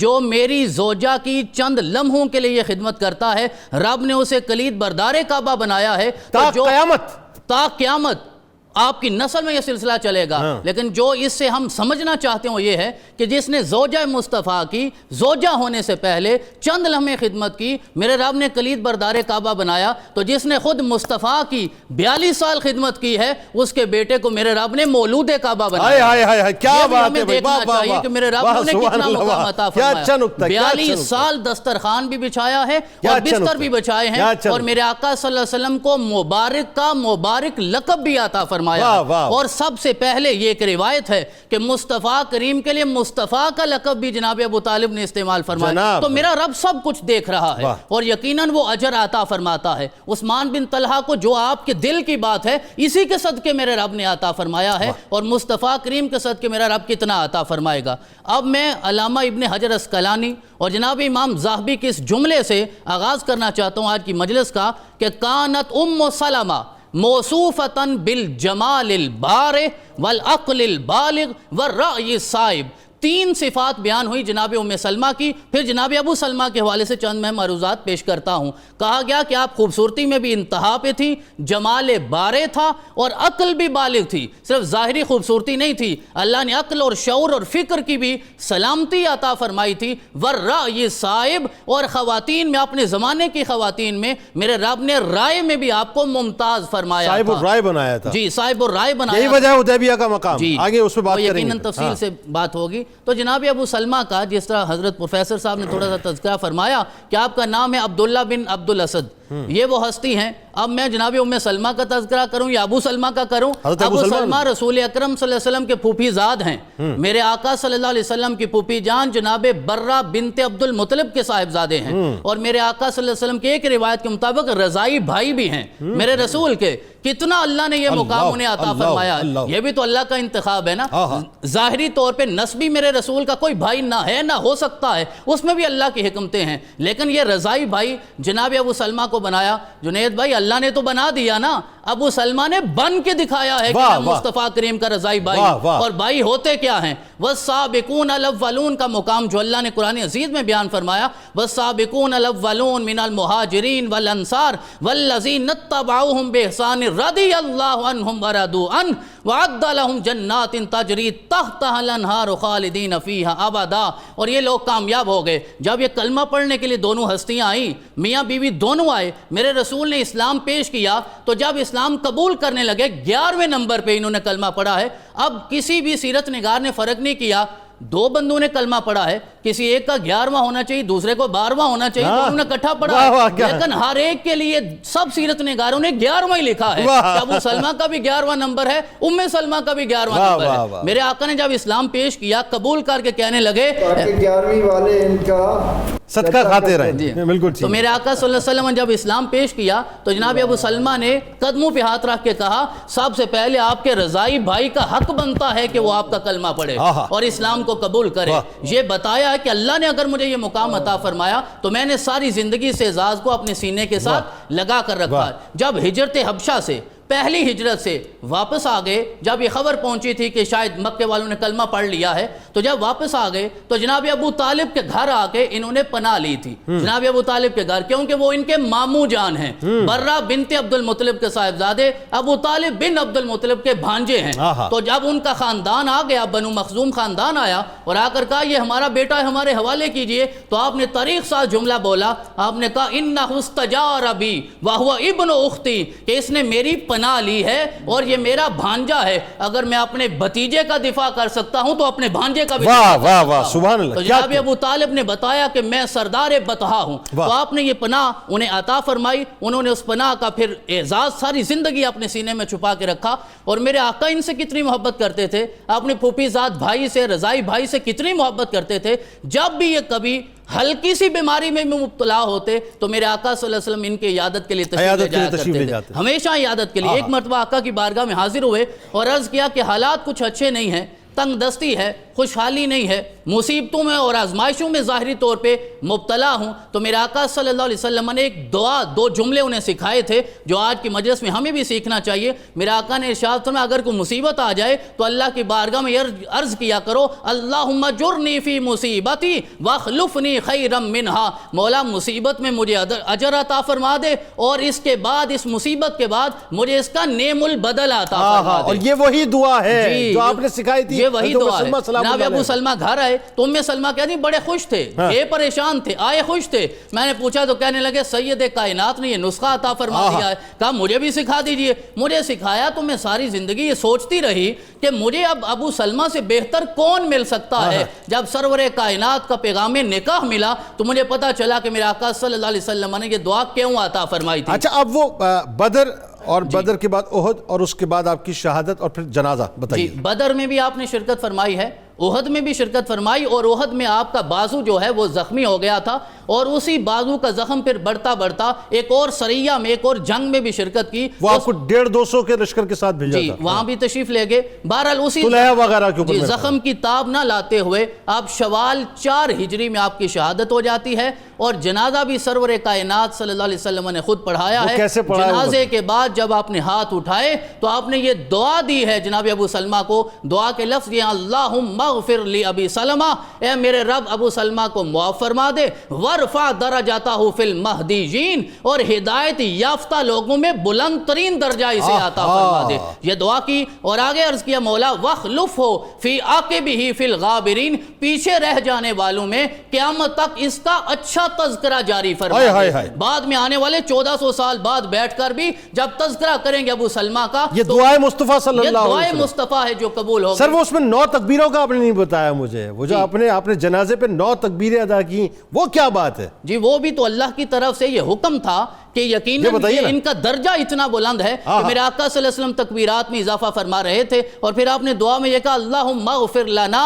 جو میری زوجہ کی چند لمحوں کے لیے یہ خدمت کرتا ہے، رب نے اسے کلید بردار کعبہ بنایا ہے تا قیامت آپ کی نسل میں یہ سلسلہ چلے گا۔ لیکن جو اس سے ہم سمجھنا چاہتے ہیں وہ یہ ہے کہ جس نے زوجہ مصطفیٰ کی زوجہ ہونے سے پہلے چند لمحے خدمت کی، میرے رب نے کلید بردار کعبہ بنایا، تو جس نے خود مصطفیٰ کی 42 سال خدمت کی ہے، اس کے بیٹے کو میرے رب نے مولود کعبہ بنایا۔ کیا بات ہے، دیکھنا چاہیے کہ میرے رب نے کتنا مقام عطا فرمایا۔ 42 سال دسترخوان بھی بچھایا ہے اور بستر بھی بچھائے ہیں، اور میرے آقا صلی اللہ علیہ وسلم کو مبارک کا مبارک لقب بھی عطا فرمایا۔ اور سب سے پہلے یہ ایک روایت ہے کہ مصطفیٰ کریم کے لیے مصطفیٰ کا لقب بھی جناب ابو طالب نے استعمال فرمایا۔ تو میرا رب سب کچھ دیکھ رہا ہے اور یقیناً وہ اجر عطا فرماتا ہے۔ عثمان بن طلحہ کو جو آپ کے دل کی بات ہے اسی کے صدقے میرے رب نے عطا فرمایا ہے، اور مصطفیٰ کریم کے صدقے میرا رب کتنا عطا فرمائے گا۔ اب میں علامہ ابن حجر عسقلانی اور جناب امام ذہبی کے اس جملے سے آغاز کرنا چاہتا ہوں آج کی مجلس کا کہ کانت ام سلمہ موصوفۃ بالجمال البارع والعقل البالغ والرأی الصائب۔ 3 صفات بیان ہوئی جناب ام سلمہ کی۔ پھر جناب ابو سلمہ کے حوالے سے چند میں معروضات پیش کرتا ہوں۔ کہا گیا کہ آپ خوبصورتی میں بھی انتہا پہ تھی، جمال بارع تھا اور عقل بھی بالغ تھی، صرف ظاہری خوبصورتی نہیں تھی، اللہ نے عقل اور شعور اور فکر کی بھی سلامتی عطا فرمائی تھی۔ والرأی صائب، اور خواتین میں اپنے زمانے کی خواتین میں میرے رب نے رائے میں بھی آپ کو ممتاز فرمایا تھا، صاحب الرائے بنایا تھا۔ جی، صاحب الرائے بنایا، یہی وجہ ہے حدیبیہ کا مقام۔ جی، آگے اس پہ بات کریں گے، یقیناً تفصیل سے بات ہوگی۔ تو جناب ابو سلمہ کا جس طرح حضرت پروفیسر صاحب نے تھوڑا سا تذکرہ فرمایا کہ آپ کا نام ہے عبداللہ بن عبد الاسد، یہ وہ ہستی ہیں۔ اب میں جناب ام سلمہ کا تذکرہ کروں یا ابو سلمہ کا کروں؟ ابو سلمہ رسول اکرم صلی اللہ علیہ وسلم کے پھوپھی زاد ہیں، میرے آقا صلی اللہ علیہ وسلم کی پھوپھی جان جناب برہ بنت عبد المطلب کے صاحبزادے ہیں، اور میرے آقا صلی اللہ علیہ وسلم کے ایک روایت کے مطابق رضائی بھائی بھی ہیں میرے رسول کے۔ کتنا اللہ نے یہ مقام انہیں عطا فرمایا، یہ بھی تو اللہ کا انتخاب ہے نا۔ ظاہری طور پہ نسبی میرے رسول کا کوئی بھائی نہ ہے نہ ہو سکتا ہے، اس میں بھی اللہ کی حکمتیں ہیں، لیکن یہ رضائی بھائی جناب ابو سلمہ کو بنایا۔ جنید بھائی، اللہ نے تو بنا دیا نا، ابو سلمہ نے بن کے دکھایا ہے کہ میں مصطفیٰ کریم کا رضائی بھائی ہوں۔ اور بھائی ہوتے کیا ہیں؟ والسابقون الاولون کا مقام جو اللہ نے قرآن عزیز میں بیان فرمایا، والسابقون الاولون من المہاجرین والانصار والذین اتبعوہم باحسان رضی اللہ عنہم ورضوا عنہ وعد لهم جنات تجری تحتها الانہار خالدین فیہا ابدا. اور یہ لوگ کامیاب ہو گئے. جب یہ کلمہ پڑھنے کے لیے دونوں ہستیاں آئیں, میاں بیوی دونوں آئے, میرے رسول نے اسلام پیش کیا, تو جب اسلام قبول کرنے لگے 11ویں نمبر پہ انہوں نے کلمہ پڑھا ہے. اب کسی بھی سیرت نگار نے فرق نہیں کیا, دو بندوں نے کلمہ پڑھا ہے, کسی ایک کا 11واں ہونا چاہیے, دوسرے کو 12واں ہونا چاہیے, دونوں نے اکٹھا پڑھا ہے, لیکن ہر ایک کے لیے سب سیرت نگاروں نے 11واں ہی لکھا ہے. ابو سلمہ کا بھی 11واں نمبر ہے, ام سلمہ کا بھی 11واں نمبر ہے. میرے آقا نے جب اسلام پیش کیا, قبول کر کے کہنے لگے 11ویں والے ان کا صدقہ کھاتے رہے. بالکل تو میرے آقا صلی اللہ علیہ وسلم جب اسلام پیش کیا تو جناب ابو سلمہ نے قدموں پہ ہاتھ رکھ کے کہا, سب سے پہلے آپ کے رضائی بھائی کا حق بنتا ہے کہ وہ آپ کا کلمہ پڑھے اور اسلام کو قبول کرے. یہ بتایا کہ اللہ نے اگر مجھے یہ مقام عطا فرمایا تو میں نے ساری زندگی اس اعزاز کو اپنے سینے کے ساتھ لگا کر رکھا. جب ہجرت حبشہ سے, پہلی ہجرت سے واپس آ گئے, جب یہ خبر پہنچی تھی کہ شاید مکے والوں نے کلمہ پڑھ لیا ہے, تو جب واپس آ گئے تو جناب ابو طالب کے گھر آ کے انہوں نے پناہ لی تھی. جناب ابو طالب کے گھر, کیونکہ وہ ان کے ماموں جان ہیں, برہ بنت عبد المطلب کے صاحبزادے ابو طالب بن عبد المطلب کے بھانجے ہیں. تو جب ان کا خاندان آ گیا, بنو مخزوم خاندان آیا اور آ کر کہا یہ ہمارا بیٹا ہے, ہمارے حوالے کیجئے, تو آپ نے طریق سا جملہ بولا. آپ نے کہا انہ استجار بی وہو ابن اختی, کہ اس نے میری پناہ لی ہے اور یہ میرا بھانجا ہے. اگر میں اپنے بھتیجے کا دفاع کر سکتا ہوں تو اپنے بھانجے کا بھی واہ واہ واہ سبحان اللہ. تو جناب ابو طالب نے بتایا کہ میں سردار بطحا ہوں, تو آپ نے یہ پناہ انہیں عطا فرمائی. انہوں نے اس پناہ کا پھر اعزاز ساری زندگی اپنے سینے میں چھپا کے رکھا. اور میرے آقا ان سے کتنی محبت کرتے تھے, اپنے پھوپھی زاد بھائی سے, رضائی بھائی سے کتنی محبت کرتے تھے. جب بھی یہ کبھی ہلکی سی بیماری میں مبتلا ہوتے تو میرے آقا صلی اللہ علیہ وسلم ان کے عیادت کے لیے تشریف لے جاتے تھے, ہمیشہ عیادت کے لیے. ایک مرتبہ آقا کی بارگاہ میں حاضر ہوئے اور عرض کیا کہ حالات کچھ اچھے نہیں ہیں, تنگ دستی ہے, خوشحالی نہیں ہے, مصیبتوں میں اور آزمائشوں میں ظاہری طور پہ مبتلا ہوں. تو میرے آقا صلی اللہ علیہ وسلم نے ایک دعا, دو جملے انہیں سکھائے تھے جو آج کی مجلس میں ہمیں بھی سیکھنا چاہیے. میرے آقا نے ارشاد فرمایا اگر کوئی مصیبت آ جائے تو اللہ کی بارگاہ میں عرض کیا کرو اللہم جرنی فی مصیبتی واخلفنی خیرا منہا, مولا مصیبت میں مجھے اجر عطا فرما دے اور اس کے بعد, اس مصیبت کے بعد مجھے اس کا نیم البدل عطا فرما دے. اور یہ وہی دعا ہے جو آپ نے سکھائی تھی. یہ وہی دعا ہے. جناب ابو سلمہ گھر آئے تو ام سلمہ کہتی بڑے خوش تھے, بے پریشان تھے, آئے خوش تھے. میں نے پوچھا تو کہنے لگے سید کائنات نے یہ نسخہ عطا فرما دیا ہے. کہا مجھے بھی سکھا دیجئے. مجھے سکھایا تو میں ساری زندگی یہ سوچتی رہی کہ مجھے اب ابو سلمہ سے بہتر کون مل سکتا ہے. جب سرور کائنات کا پیغام نکاح ملا تو مجھے پتا چلا کہ میرے آقا صلی اللہ علیہ وسلم نے یہ دعا کیوں عطا فرمائی تھی. اچھا, اب وہ بدر اور بدر کے بعد احد اور اس کے بعد آپ کی شہادت اور پھر جنازہ بتائیے. بدر میں بھی آپ نے شرکت فرمائی ہے, احد میں بھی شرکت فرمائی, اور احد میں آپ کا بازو جو ہے وہ زخمی ہو گیا تھا اور اسی بازو کا زخم پھر بڑھتا بڑھتا ایک اور سریہ میں, ایک اور جنگ میں بھی شرکت کی. وہ آپ کو 150-200 کے لشکر کے ساتھ بھیجا تھا, وہاں بھی تشریف لے گئے. بہرحال اسی وغیرہ کے اوپر زخم کی تاب نہ لاتے ہوئے آپ شوال 4 ہجری میں آپ کی شہادت ہو جاتی ہے اور جنازہ بھی سرور کائنات صلی اللہ علیہ وسلم نے خود پڑھایا ہے. جنازے کے بعد جب آپ نے ہاتھ اٹھائے تو آپ نے یہ دعا دی ہے جناب ابو سلمہ کو. دعا کے لفظ یہ اللہم اغفر لی ابی سلمہ, اے میرے رب ابو سلمہ کو معاف فرما دے, ورفع درجاتہ فی المہدیین, اور ہدایت یافتہ لوگوں میں بلند ترین درجہ اسے عطا فرما دے. یہ دعا کی اور آگے عرض کیا مولا وخلفہ فی عاقبہ فی الغابرین, پیچھے رہ جانے والوں میں قیامت تک اس کا اچھا تذکرہ جاری فرما دے. بعد میں آنے والے 1400 سال بعد بیٹھ کر بھی جب تذکرہ کریں گے ابو سلمہ کا, یہ دعائے مصطفیٰ صلی اللہ علیہ وسلم, یہ دعائے مصطفیٰ ہے جو قبول ہوگی. سر وہ اس میں 9 تکبیروں کا آپ نے نہیں بتایا مجھے, وہ جو آپ نے جنازے پہ 9 تکبیریں ادا کی, وہ کیا بات ہے؟ جی وہ بھی تو اللہ کی طرف سے یہ حکم تھا کہ یقیناً ان کا درجہ اتنا بلند ہے کہ میرے آقا صلی اللہ علیہ وسلم تکبیرات میں اضافہ فرما رہے تھے. اور پھر آپ نے دعا میں یہ کہا اللہم اغفر لنا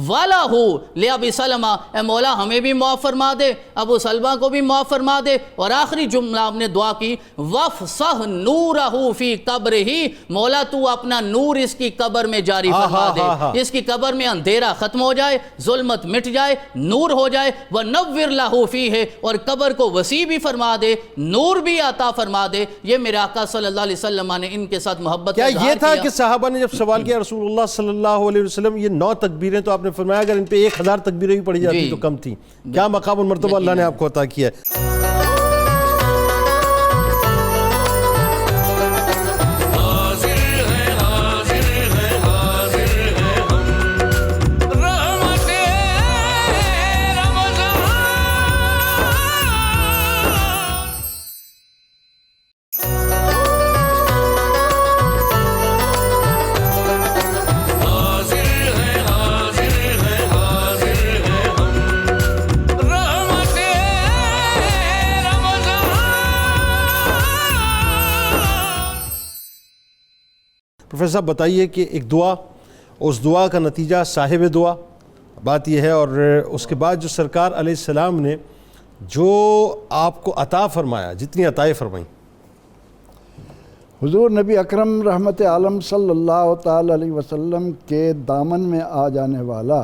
ولہو لابی سلمہ, اے مولا ہمیں بھی معاف فرما دے, ابو سلمہ کو بھی معاف فرما دے. اور آخری جملہ آپ نے دعا کی وفسح نورہ فی قبرہ, مولا تو اپنا نور اس کی قبر میں جاری فرما دے, اس کی قبر میں اندھیرا ختم ہو جائے, ظلمت مٹ جائے, نور ہو جائے. ونور لہ فیہ, اور قبر کو وسیع بھی فرما دے, نور بھی عطا فرما دے. یہ میرے آقا صلی اللہ علیہ وسلم نے ان کے ساتھ محبت کا اظہار کیا. یہ تھا کہ صحابہ نے جب سوال کیا رسول اللہ صلی اللہ علیہ وسلم یہ 9 تکبیریں, تو آپ نے فرمایا اگر ان پہ 1000 تکبیریں بھی پڑھی جاتی تو کم تھی. کیا مقام اور مرتبہ اللہ نے آپ کو عطا کیا ہے. حافظ صاحب بتائیے کہ ایک دعا، اس دعا کا نتیجہ صاحب دعا، بات یہ ہے، اور اس کے بعد جو سرکار علیہ السلام نے جو آپ کو عطا فرمایا، جتنی عطائیں فرمائیں۔ حضور نبی اکرم رحمت عالم صلی اللہ تعالی علیہ وسلم کے دامن میں آ جانے والا،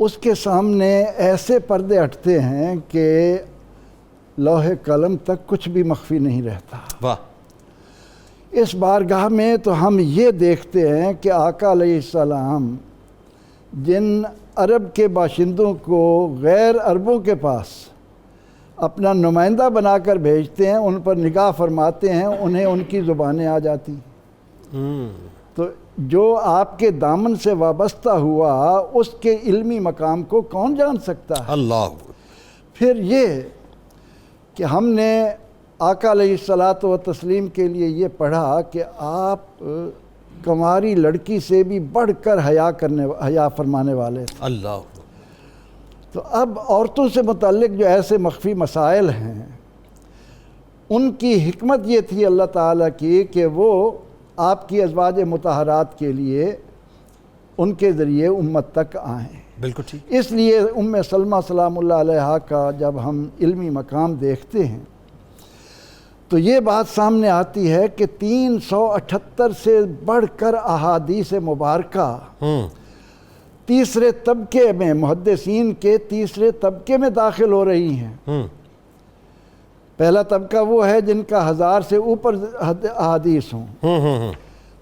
اس کے سامنے ایسے پردے ہٹتے ہیں کہ لوح قلم تک کچھ بھی مخفی نہیں رہتا۔ واہ۔ اس بارگاہ میں تو ہم یہ دیکھتے ہیں کہ آقا علیہ السلام جن عرب کے باشندوں کو غیر عربوں کے پاس اپنا نمائندہ بنا کر بھیجتے ہیں، ان پر نگاہ فرماتے ہیں، انہیں ان کی زبانیں آ جاتی ہیں۔ تو جو آپ کے دامن سے وابستہ ہوا اس کے علمی مقام کو کون جان سکتا ہے؟ اللہ۔ پھر یہ کہ ہم نے آقا علیہ الصلاۃ والتسلیم کے لیے یہ پڑھا کہ آپ کنواری لڑکی سے بھی بڑھ کر حیا فرمانے والے تھے۔ اللہ۔ تو اب عورتوں سے متعلق جو ایسے مخفی مسائل ہیں، ان کی حکمت یہ تھی اللہ تعالیٰ کی کہ وہ آپ کی ازواج مطہرات کے لیے ان کے ذریعے امت تک آئیں۔ بالکل ٹھیک۔ اس لیے ام سلمہ سلام اللہ علیہا کا جب ہم علمی مقام دیکھتے ہیں تو یہ بات سامنے آتی ہے کہ 378 سے بڑھ کر احادیث مبارکہ تیسرے طبقے میں، محدثین کے تیسرے طبقے میں داخل ہو رہی ہیں۔ پہلا طبقہ وہ ہے جن کا 1000 سے اوپر احادیث ہوں،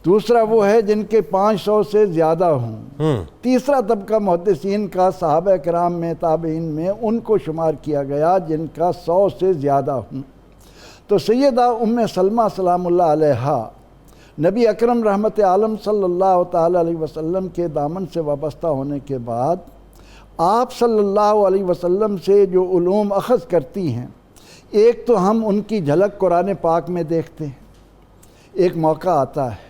دوسرا وہ ہے جن کے 500 سے زیادہ ہوں، تیسرا طبقہ محدثین کا صحابہ کرام میں، تابعین میں ان کو شمار کیا گیا جن کا 100 سے زیادہ ہوں۔ تو سیدہ ام سلمہ سلام اللہ علیہا نبی اکرم رحمت عالم صلی اللہ تعالی علیہ وسلم کے دامن سے وابستہ ہونے کے بعد آپ صلی اللہ علیہ وسلم سے جو علوم اخذ کرتی ہیں، ایک تو ہم ان کی جھلک قرآن پاک میں دیکھتے ہیں۔ ایک موقع آتا ہے،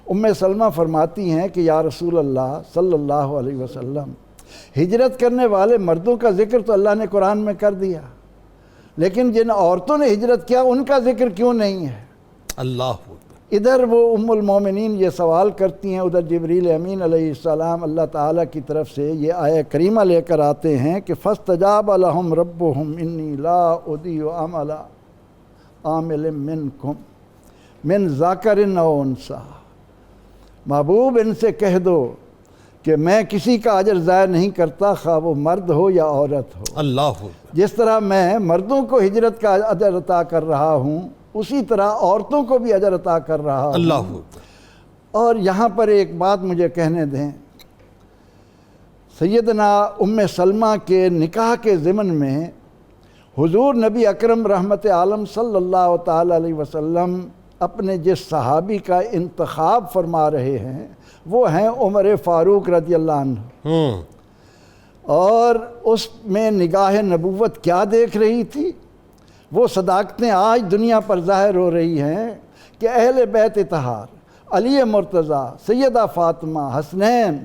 ام سلمہ فرماتی ہیں کہ یا رسول اللہ صلی اللہ علیہ وسلم، ہجرت کرنے والے مردوں کا ذکر تو اللہ نے قرآن میں کر دیا، لیکن جن عورتوں نے ہجرت کیا ان کا ذکر کیوں نہیں ہے؟ اللہ۔ ادھر وہ ام المومنین یہ سوال کرتی ہیں، ادھر جبریل امین علیہ السلام اللہ تعالیٰ کی طرف سے یہ آیہ کریمہ لے کر آتے ہیں کہ فَاسْتَجَابَ لَهُمْ رَبُّهُمْ إِنِّي لَا أُضِيعُ عَمَلَ عَامِلٍ مِّنكُمْ مِنْ ذَكَرٍ أَوْ أُنثَىٰ۔ محبوب ان سے کہہ دو کہ میں کسی کا اجر ضائع نہیں کرتا، خواہ وہ مرد ہو یا عورت ہو۔ اللہ۔ جس طرح میں مردوں کو ہجرت کا اجر عطا کر رہا ہوں، اسی طرح عورتوں کو بھی اجر عطا کر رہا ہوں۔ اللہ۔ اور یہاں پر ایک بات مجھے کہنے دیں، سیدنا ام سلمہ کے نکاح کے ضمن میں حضور نبی اکرم رحمت عالم صلی اللہ تعالی علیہ وسلم اپنے جس صحابی کا انتخاب فرما رہے ہیں وہ ہیں عمر فاروق رضی اللہ عنہ، اور اس میں نگاہ نبوت کیا دیکھ رہی تھی؟ وہ صداقتیں آج دنیا پر ظاہر ہو رہی ہیں کہ اہل بیت اطہار، علی مرتضیٰ، سیدہ فاطمہ، حسنین،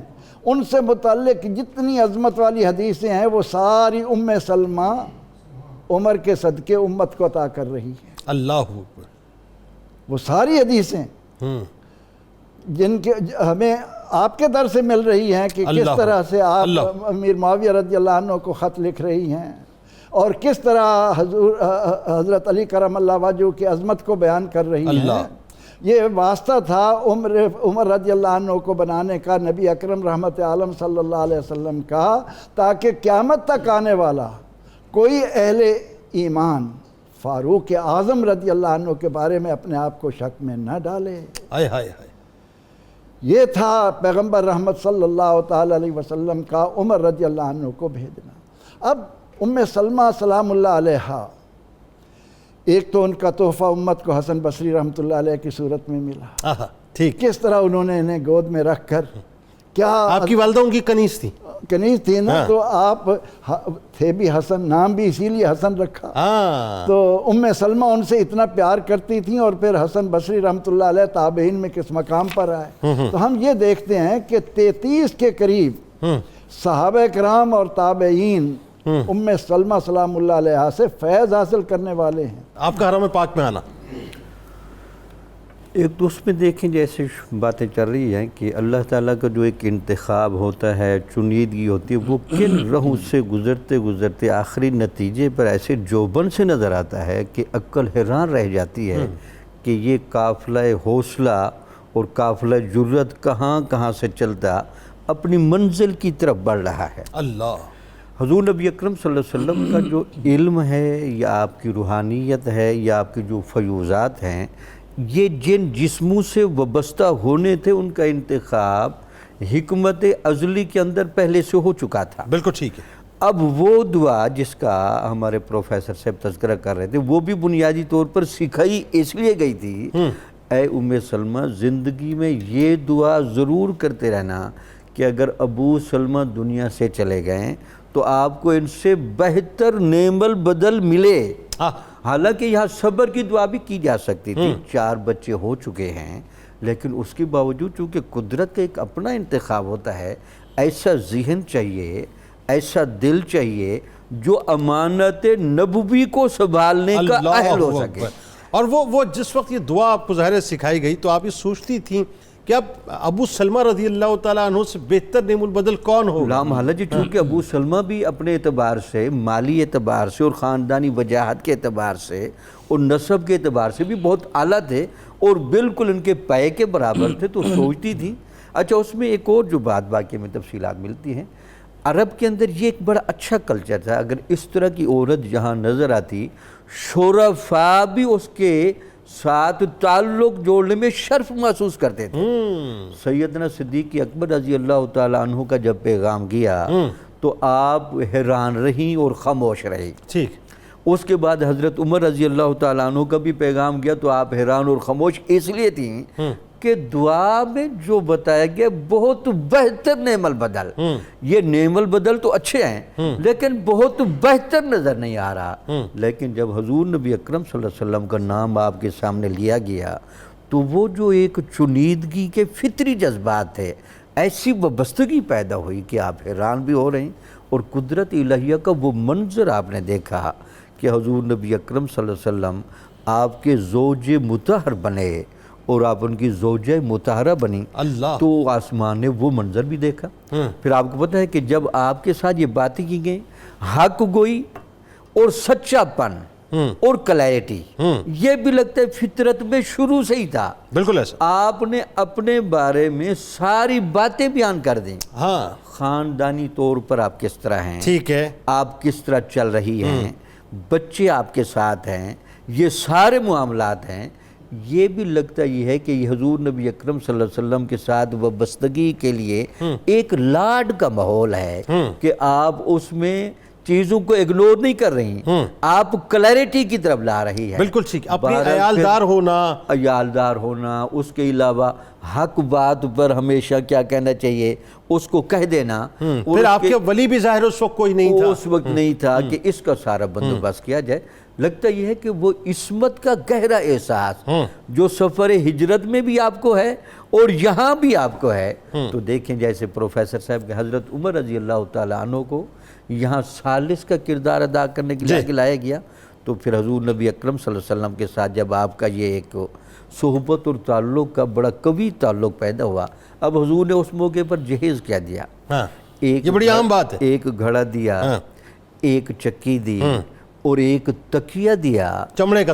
ان سے متعلق جتنی عظمت والی حدیثیں ہیں وہ ساری ام سلمہ عمر کے صدقے امت کو عطا کر رہی ہیں۔ اللہ۔ وہ ساری حدیثیں جن کے ہمیں آپ کے در سے مل رہی ہیں کہ کس طرح سے آپ امیر معاویہ رضی اللہ عنہ کو خط لکھ رہی ہیں، اور کس طرح حضرت علی کرم اللہ وجہہ کی عظمت کو بیان کر رہی ہیں۔ یہ واسطہ تھا عمر رضی اللہ عنہ کو بنانے کا نبی اکرم رحمت عالم صلی اللہ علیہ وسلم کا، تاکہ قیامت تک آنے والا کوئی اہل ایمان فاروق اعظم رضی اللہ عنہ کے بارے میں اپنے آپ کو شک میں نہ ڈالے۔ ہائے ہائے ہائے۔ یہ تھا پیغمبر رحمت صلی اللہ تعالی علیہ وسلم کا عمر رضی اللہ عنہ کو بھیجنا۔ اب ام سلمہ سلام اللہ علیہا، ایک تو ان کا تحفہ امت کو حسن بصری رحمۃ اللہ علیہ کی صورت میں ملا، ٹھیک، کس طرح انہوں نے انہیں گود میں رکھ کر، کیا آپ کی والدہ ان کی کنیز تھی؟ کنیز تھی نا، تو آپ تھے بھی حسن، نام بھی اسی لیے حسن رکھا۔ تو ام سلمہ ان سے اتنا پیار کرتی تھیں، اور پھر حسن بصری رحمۃ اللہ علیہ تابعین میں کس مقام پر آئے۔ تو ہم یہ دیکھتے ہیں کہ 33 کے قریب صحابہ کرام اور تابعین ام سلمہ سلام اللہ علیہ سے فیض حاصل کرنے والے ہیں۔ آپ کا حرم پاک میں آنا، ایک تو اس میں دیکھیں جیسے باتیں چل رہی ہیں کہ اللہ تعالیٰ کا جو ایک انتخاب ہوتا ہے، چنیدگی ہوتی ہے، وہ کن رہوں سے گزرتے گزرتے آخری نتیجے پر ایسے جوبن سے نظر آتا ہے کہ عقل حیران رہ جاتی ہے کہ یہ قافلہ حوصلہ اور قافلہ جرت کہاں کہاں سے چلتا اپنی منزل کی طرف بڑھ رہا ہے۔ اللہ، حضور نبی اکرم صلی اللہ علیہ وسلم کا جو علم ہے یا آپ کی روحانیت ہے یا آپ کے جو فیوضات ہیں، یہ جن جسموں سے وابستہ ہونے تھے ان کا انتخاب حکمت ازلی کے اندر پہلے سے ہو چکا تھا۔ بالکل ٹھیک ہے۔ اب وہ دعا جس کا ہمارے پروفیسر صاحب تذکرہ کر رہے تھے، وہ بھی بنیادی طور پر سکھائی اس لیے گئی تھی، اے ام سلمہ زندگی میں یہ دعا ضرور کرتے رہنا کہ اگر ابو سلمہ دنیا سے چلے گئے تو آپ کو ان سے بہتر نعم البدل ملے۔ حالانکہ یہاں صبر کی دعا بھی کی جا سکتی تھی، 4 بچے ہو چکے ہیں، لیکن اس کے باوجود چونکہ قدرت کا ایک اپنا انتخاب ہوتا ہے، ایسا ذہن چاہیے، ایسا دل چاہیے جو امانت نبوی کو سنبھالنے کا اہل ہو سکے۔ اور وہ جس وقت یہ دعا آپ کو ظاہر سکھائی گئی تو آپ یہ سوچتی تھیں کہ اب ابو سلمہ رضی اللہ تعالیٰ عنہ سے بہتر نعم البدل کون ہو؟ لا محالہ جی، چونکہ ابو سلمہ بھی اپنے اعتبار سے، مالی اعتبار سے اور خاندانی وجاہت کے اعتبار سے اور نسب کے اعتبار سے بھی بہت اعلیٰ تھے اور بالکل ان کے پائے کے برابر تھے، تو سوچتی تھی۔ اچھا، اس میں ایک اور جو بات باقی میں تفصیلات ملتی ہیں، عرب کے اندر یہ ایک بڑا اچھا کلچر تھا، اگر اس طرح کی عورت جہاں نظر آتی، شرفاء بھی اس کے ساتھ تعلق جوڑنے میں شرف محسوس کرتے تھے۔ سیدنا صدیق اکبر رضی اللہ تعالیٰ عنہ کا جب پیغام گیا تو آپ حیران رہیں اور خاموش رہی۔ ٹھیک۔ اس کے بعد حضرت عمر رضی اللہ تعالیٰ عنہ کا بھی پیغام گیا تو آپ حیران اور خاموش اس لیے تھیں کہ دعا میں جو بتایا گیا بہت بہتر نعم البدل، یہ نعم البدل تو اچھے ہیں لیکن بہت بہتر نظر نہیں آ رہا۔ لیکن جب حضور نبی اکرم صلی اللہ علیہ وسلم کا نام آپ کے سامنے لیا گیا تو وہ جو ایک چنیدگی کے فطری جذبات تھے، ایسی وابستگی پیدا ہوئی کہ آپ حیران بھی ہو رہے ہیں، اور قدرت الہیہ کا وہ منظر آپ نے دیکھا کہ حضور نبی اکرم صلی اللہ علیہ وسلم آپ کے زوج مطہر بنے اور آپ ان کی زوجہ مطہرہ بنی، اللہ، تو آسمان نے وہ منظر بھی دیکھا۔ پھر آپ کو پتہ ہے کہ جب آپ کے ساتھ یہ باتیں کی گئیں، حق گوئی اور سچا پن اور کلیرٹی، یہ بھی لگتا ہے فطرت میں شروع سے ہی تھا۔ بالکل ایسا۔ آپ نے اپنے بارے میں ساری باتیں بیان کر دیں، ہاں، خاندانی طور پر آپ کس طرح ہیں، ٹھیک ہے، آپ کس طرح چل رہی ہیں، بچے آپ کے ساتھ ہیں، یہ سارے معاملات ہیں۔ یہ بھی لگتا یہ ہے کہ یہ حضور نبی اکرم صلی اللہ علیہ وسلم کے ساتھ وابستگی کے لیے ایک لاڈ کا ماحول ہے کہ آپ اس میں چیزوں کو اگنور نہیں کر رہی، آپ کلیرٹی کی طرف لا رہی ہے۔ بالکل ٹھیک، اپنی عیالدار ہونا، اس کے علاوہ حق بات پر ہمیشہ کیا کہنا چاہیے اس کو کہہ دینا۔ پھر آپ کے ولی بھی ظاہر اس وقت کوئی نہیں تھا، اس وقت نہیں تھا کہ اس کا سارا بندوبست کیا جائے۔ لگتا یہ ہے کہ وہ عصمت کا گہرا احساس جو سفر ہجرت میں بھی آپ کو ہے اور یہاں بھی آپ کو ہے۔ تو دیکھیں جیسے پروفیسر صاحب کے حضرت عمر رضی اللہ تعالیٰ عنہ کو یہاں ثالث کا کردار ادا کرنے کے لیے لایا گیا، تو پھر حضور نبی اکرم صلی اللہ علیہ وسلم کے ساتھ جب آپ کا یہ ایک صحبت اور تعلق کا بڑا قوی تعلق پیدا ہوا، اب حضور نے اس موقع پر جہیز کیا دیا، یہ بڑی عام بات ہے، ایک گھڑا دیا، ایک چکی دی اور ایک تکیہ دیا، چمڑے کا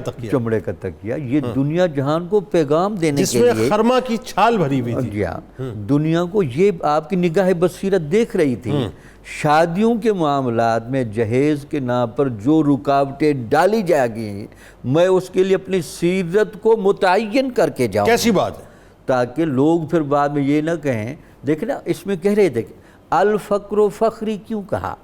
تکیہ، یہ دنیا جہان کو پیغام دینے کے لیے، جس میں خرما کی چھال بھری ہوئی تھی، دنیا کو یہ آپ کی نگاہ بصیرت دیکھ رہی تھی۔ شادیوں کے معاملات میں جہیز کے نام پر جو رکاوٹیں ڈالی جائے گی، میں اس کے لیے اپنی سیرت کو متعین کر کے جاؤں، کیسی بات ہے، تاکہ لوگ پھر بعد میں یہ نہ کہیں۔ دیکھیں نا، اس میں کہہ رہے تھے کہ الفقر و فخری کیوں کہا؟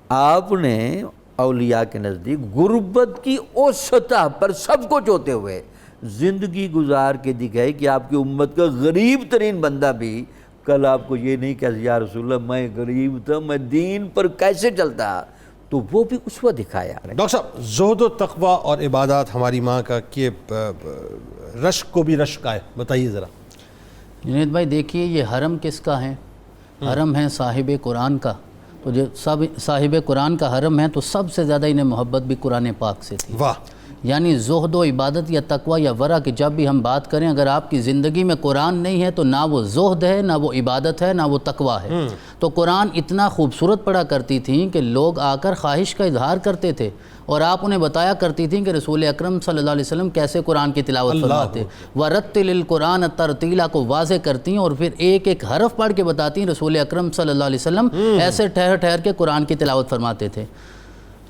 آپ نے اولیاء کے نزدیک غربت کی اس سطح پر سب کچھ ہوتے ہوئے زندگی گزار کے دکھائی کہ آپ کی امت کا غریب ترین بندہ بھی کل آپ کو یہ نہیں کہا یا رسول اللہ میں غریب تھا، میں دین پر کیسے چلتا، تو وہ بھی اسوہ دکھایا۔ ڈاکٹر صاحب، زہد و تقوی اور عبادات ہماری ماں کا کہ رشک کو بھی رشک آئے، بتائیے ذرا۔ جنید بھائی دیکھیے، یہ حرم کس کا ہے؟ حرم ہے صاحب قرآن کا، تو جو سب صاحب قرآن کا حرم ہے تو سب سے زیادہ انہیں محبت بھی قرآن پاک سے تھی۔ واہ، یعنی زہد و عبادت یا تقوی یا ورع کی جب بھی ہم بات کریں، اگر آپ کی زندگی میں قرآن نہیں ہے تو نہ وہ زہد ہے، نہ وہ عبادت ہے، نہ وہ تقوی ہے۔ تو قرآن اتنا خوبصورت پڑھا کرتی تھیں کہ لوگ آ کر خواہش کا اظہار کرتے تھے، اور آپ انہیں بتایا کرتی تھیں کہ رسول اکرم صلی اللہ علیہ وسلم کیسے قرآن کی تلاوت فرماتے، وَرَتِّلِ الْقُرْآنَ تَرْتِیلًا کو واضح کرتی ہیں، اور پھر ایک ایک حرف پڑھ کے بتاتی ہیں رسول اکرم صلی اللہ علیہ وسلم ایسے ٹھہر ٹھہر کے قرآن کی تلاوت فرماتے تھے۔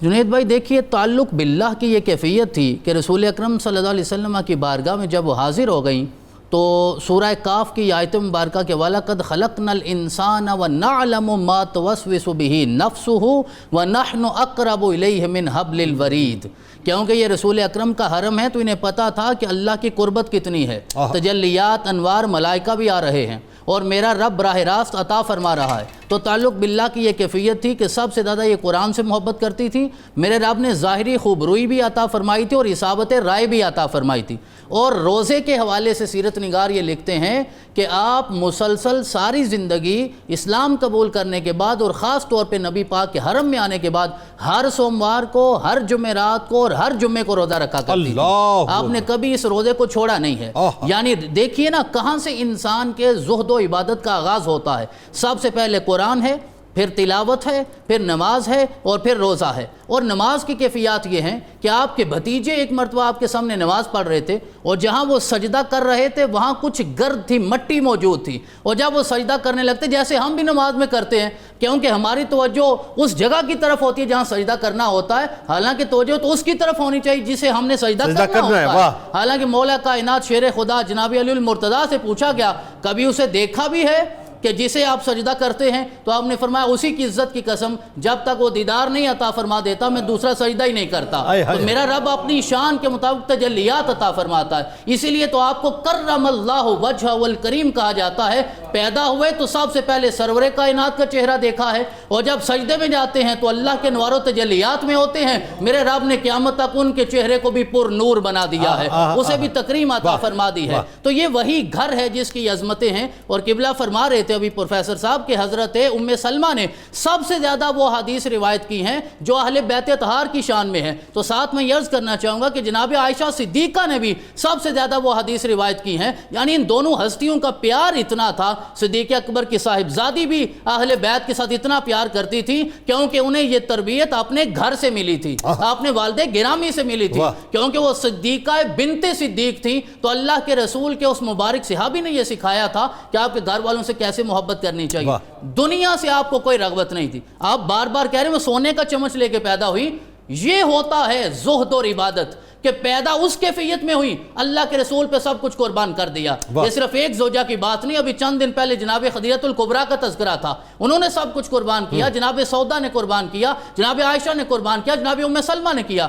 جنید بھائی دیکھیے، تعلق باللہ کی یہ کیفیت تھی کہ رسول اکرم صلی اللہ علیہ وسلم کی بارگاہ میں جب وہ حاضر ہو گئیں تو سورہ کاف کی آیت مبارکہ کے وَلَقَدْ خَلَقْنَا الْإِنسَانَ وَنَعْلَمُ مَا تُوَسْوِسُ بِهِ نَفْسُهُ وَنَحْنُ أَقْرَبُ إِلَيْهِ مِنْ حَبْلِ الْوَرِيدِ، کیونکہ یہ رسول اکرم کا حرم ہے تو انہیں پتہ تھا کہ اللہ کی قربت کتنی ہے، تجلیات، انوار، ملائکہ بھی آ رہے ہیں، اور میرا رب براہ راست عطا فرما رہا ہے۔ تو تعلق باللہ کی یہ کیفیت تھی کہ سب سے زیادہ یہ قرآن سے محبت کرتی تھی، میرے رب نے ظاہری خوبروئی بھی عطا فرمائی تھی اور اصابت رائے بھی عطا فرمائی تھی۔ اور روزے کے حوالے سے سیرت نگار یہ لکھتے ہیں کہ آپ مسلسل ساری زندگی اسلام قبول کرنے کے بعد اور خاص طور پہ نبی پاک کے حرم میں آنے کے بعد ہر سوموار کو، ہر جمعرات کو اور ہر جمعے کو روزہ رکھا کرتی تھی۔ آپ نے کبھی اس روزے کو چھوڑا نہیں ہے۔ یعنی دیکھیے نا کہاں سے انسان کے زہد و عبادت کا آغاز ہوتا ہے۔ سب سے پہلے قرآن ہے، پھر تلاوت ہے، پھر نماز ہے، اور پھر روزہ ہے۔ اور نماز کی کیفیات یہ ہیں کہ آپ کے بھتیجے ایک مرتبہ آپ کے سامنے نماز پڑھ رہے تھے، اور جہاں وہ سجدہ کر رہے تھے وہاں کچھ گرد تھی، مٹی موجود تھی، اور جب وہ سجدہ کرنے لگتے جیسے ہم بھی نماز میں کرتے ہیں، کیونکہ ہماری توجہ اس جگہ کی طرف ہوتی ہے جہاں سجدہ کرنا ہوتا ہے، حالانکہ توجہ تو اس کی طرف ہونی چاہیے جسے ہم نے سجدہ کرنا ہوتا ہے۔ حالانکہ مولا کائنات شیر خدا جناب علی المرتضیٰ سے پوچھا گیا کبھی اسے دیکھا بھی ہے کہ جسے آپ سجدہ کرتے ہیں؟ تو آپ نے فرمایا اسی کی عزت کی قسم جب تک وہ دیدار نہیں عطا فرما دیتا میں دوسرا سجدہ ہی نہیں کرتا۔ تو میرا رب اپنی شان کے مطابق تجلیات عطا فرماتا ہے، اسی لیے تو آپ کو کرم اللہ وجہ والکریم کہا جاتا ہے۔ پیدا ہوئے تو سب سے پہلے سرور کائنات کا چہرہ دیکھا ہے، اور جب سجدے میں جاتے ہیں تو اللہ کے انوار و تجلیات میں ہوتے ہیں۔ میرے رب نے قیامت تک ان کے چہرے کو بھی پر نور بنا دیا ہے، اسے بھی تکریم عطا فرما دی ہے۔ تو یہ وہی گھر ہے جس کی عظمتیں ہیں۔ اور قبلہ فرما رہے تھے ابھی پروفیسر صاحب کہ حضرت ام سلمہ نے سب سے زیادہ وہ حدیث روایت کی ہیں جو اہل بیت اطہار کی شان میں ہیں۔ تو ساتھ میں یہ عرض کرنا چاہوں گا کہ جناب عائشہ صدیقہ نے بھی سب سے زیادہ وہ حدیث روایت کی ہیں۔ یعنی ان دونوں ہستیوں کا پیار اتنا تھا، صدیق اکبر کی صاحبزادی بھی اہل بیت کے ساتھ اتنا پیار کرتی تھی کیونکہ انہیں یہ تربیت اپنے گھر سے ملی تھی، اپنے والد گرامی سے ملی تھی، کیونکہ وہ صدیقہ بنت صدیق تھی۔ تو اللہ کے رسول کے اس مبارک صحابی نے یہ سکھایا تھا کہ آپ کے گھر والوں سے کیسے محبت کرنی چاہیے۔ دنیا سے آپ کو کوئی رغبت نہیں تھی، آپ بار بار کہہ رہے ہیں وہ سونے کا چمچ لے کے پیدا ہوئی۔ یہ ہوتا ہے زہد اور عبادت کہ پیدا اس کیفیت میں ہوئی، اللہ کے رسول پہ سب کچھ قربان کر دیا۔ یہ صرف ایک زوجہ کی بات نہیں، ابھی چند دن پہلے جناب خدیجہ الکبریٰ کا تذکرہ تھا، انہوں نے سب کچھ قربان کیا، جناب سودا نے قربان کیا، جناب عائشہ نے قربان کیا، جناب ام سلمہ نے کیا۔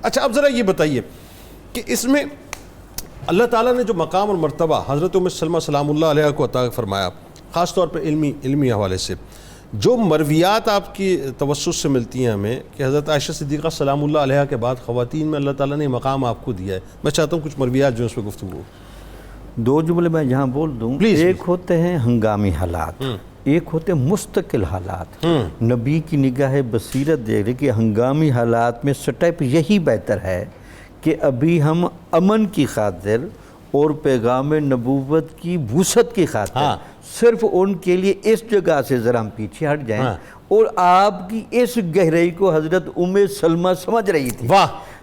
اچھا اب ذرا یہ بتائیے کہ اس میں اللہ تعالیٰ نے جو مقام اور مرتبہ حضرت ام سلمہ سلام اللہ علیہ کو عطا فرمایا، خاص طور پہ علمی حوالے سے، جو مرویات آپ کی توسط سے ملتی ہیں ہمیں کہ حضرت عائشہ صدیقہ سلام اللہ علیہ کے بعد خواتین میں اللہ تعالیٰ نے مقام آپ کو دیا ہے، میں چاہتا ہوں کچھ مرویات جو اس پہ گفتگو۔ دو جملے میں یہاں بول دوں، ایک ہوتے ہیں ہنگامی حالات، ایک ہوتے مستقل حالات۔ نبی کی نگاہ بصیرت دے رہے کہ ہنگامی حالات میں سٹیپ یہی بہتر ہے کہ ابھی ہم امن کی خاطر اور پیغام نبوت کی وسعت کی خاطر صرف ان کے لیے اس جگہ سے ذرا ہم پیچھے ہٹ جائیں، اور آپ کی اس گہرائی کو حضرت ام سلمہ سمجھ رہی تھی،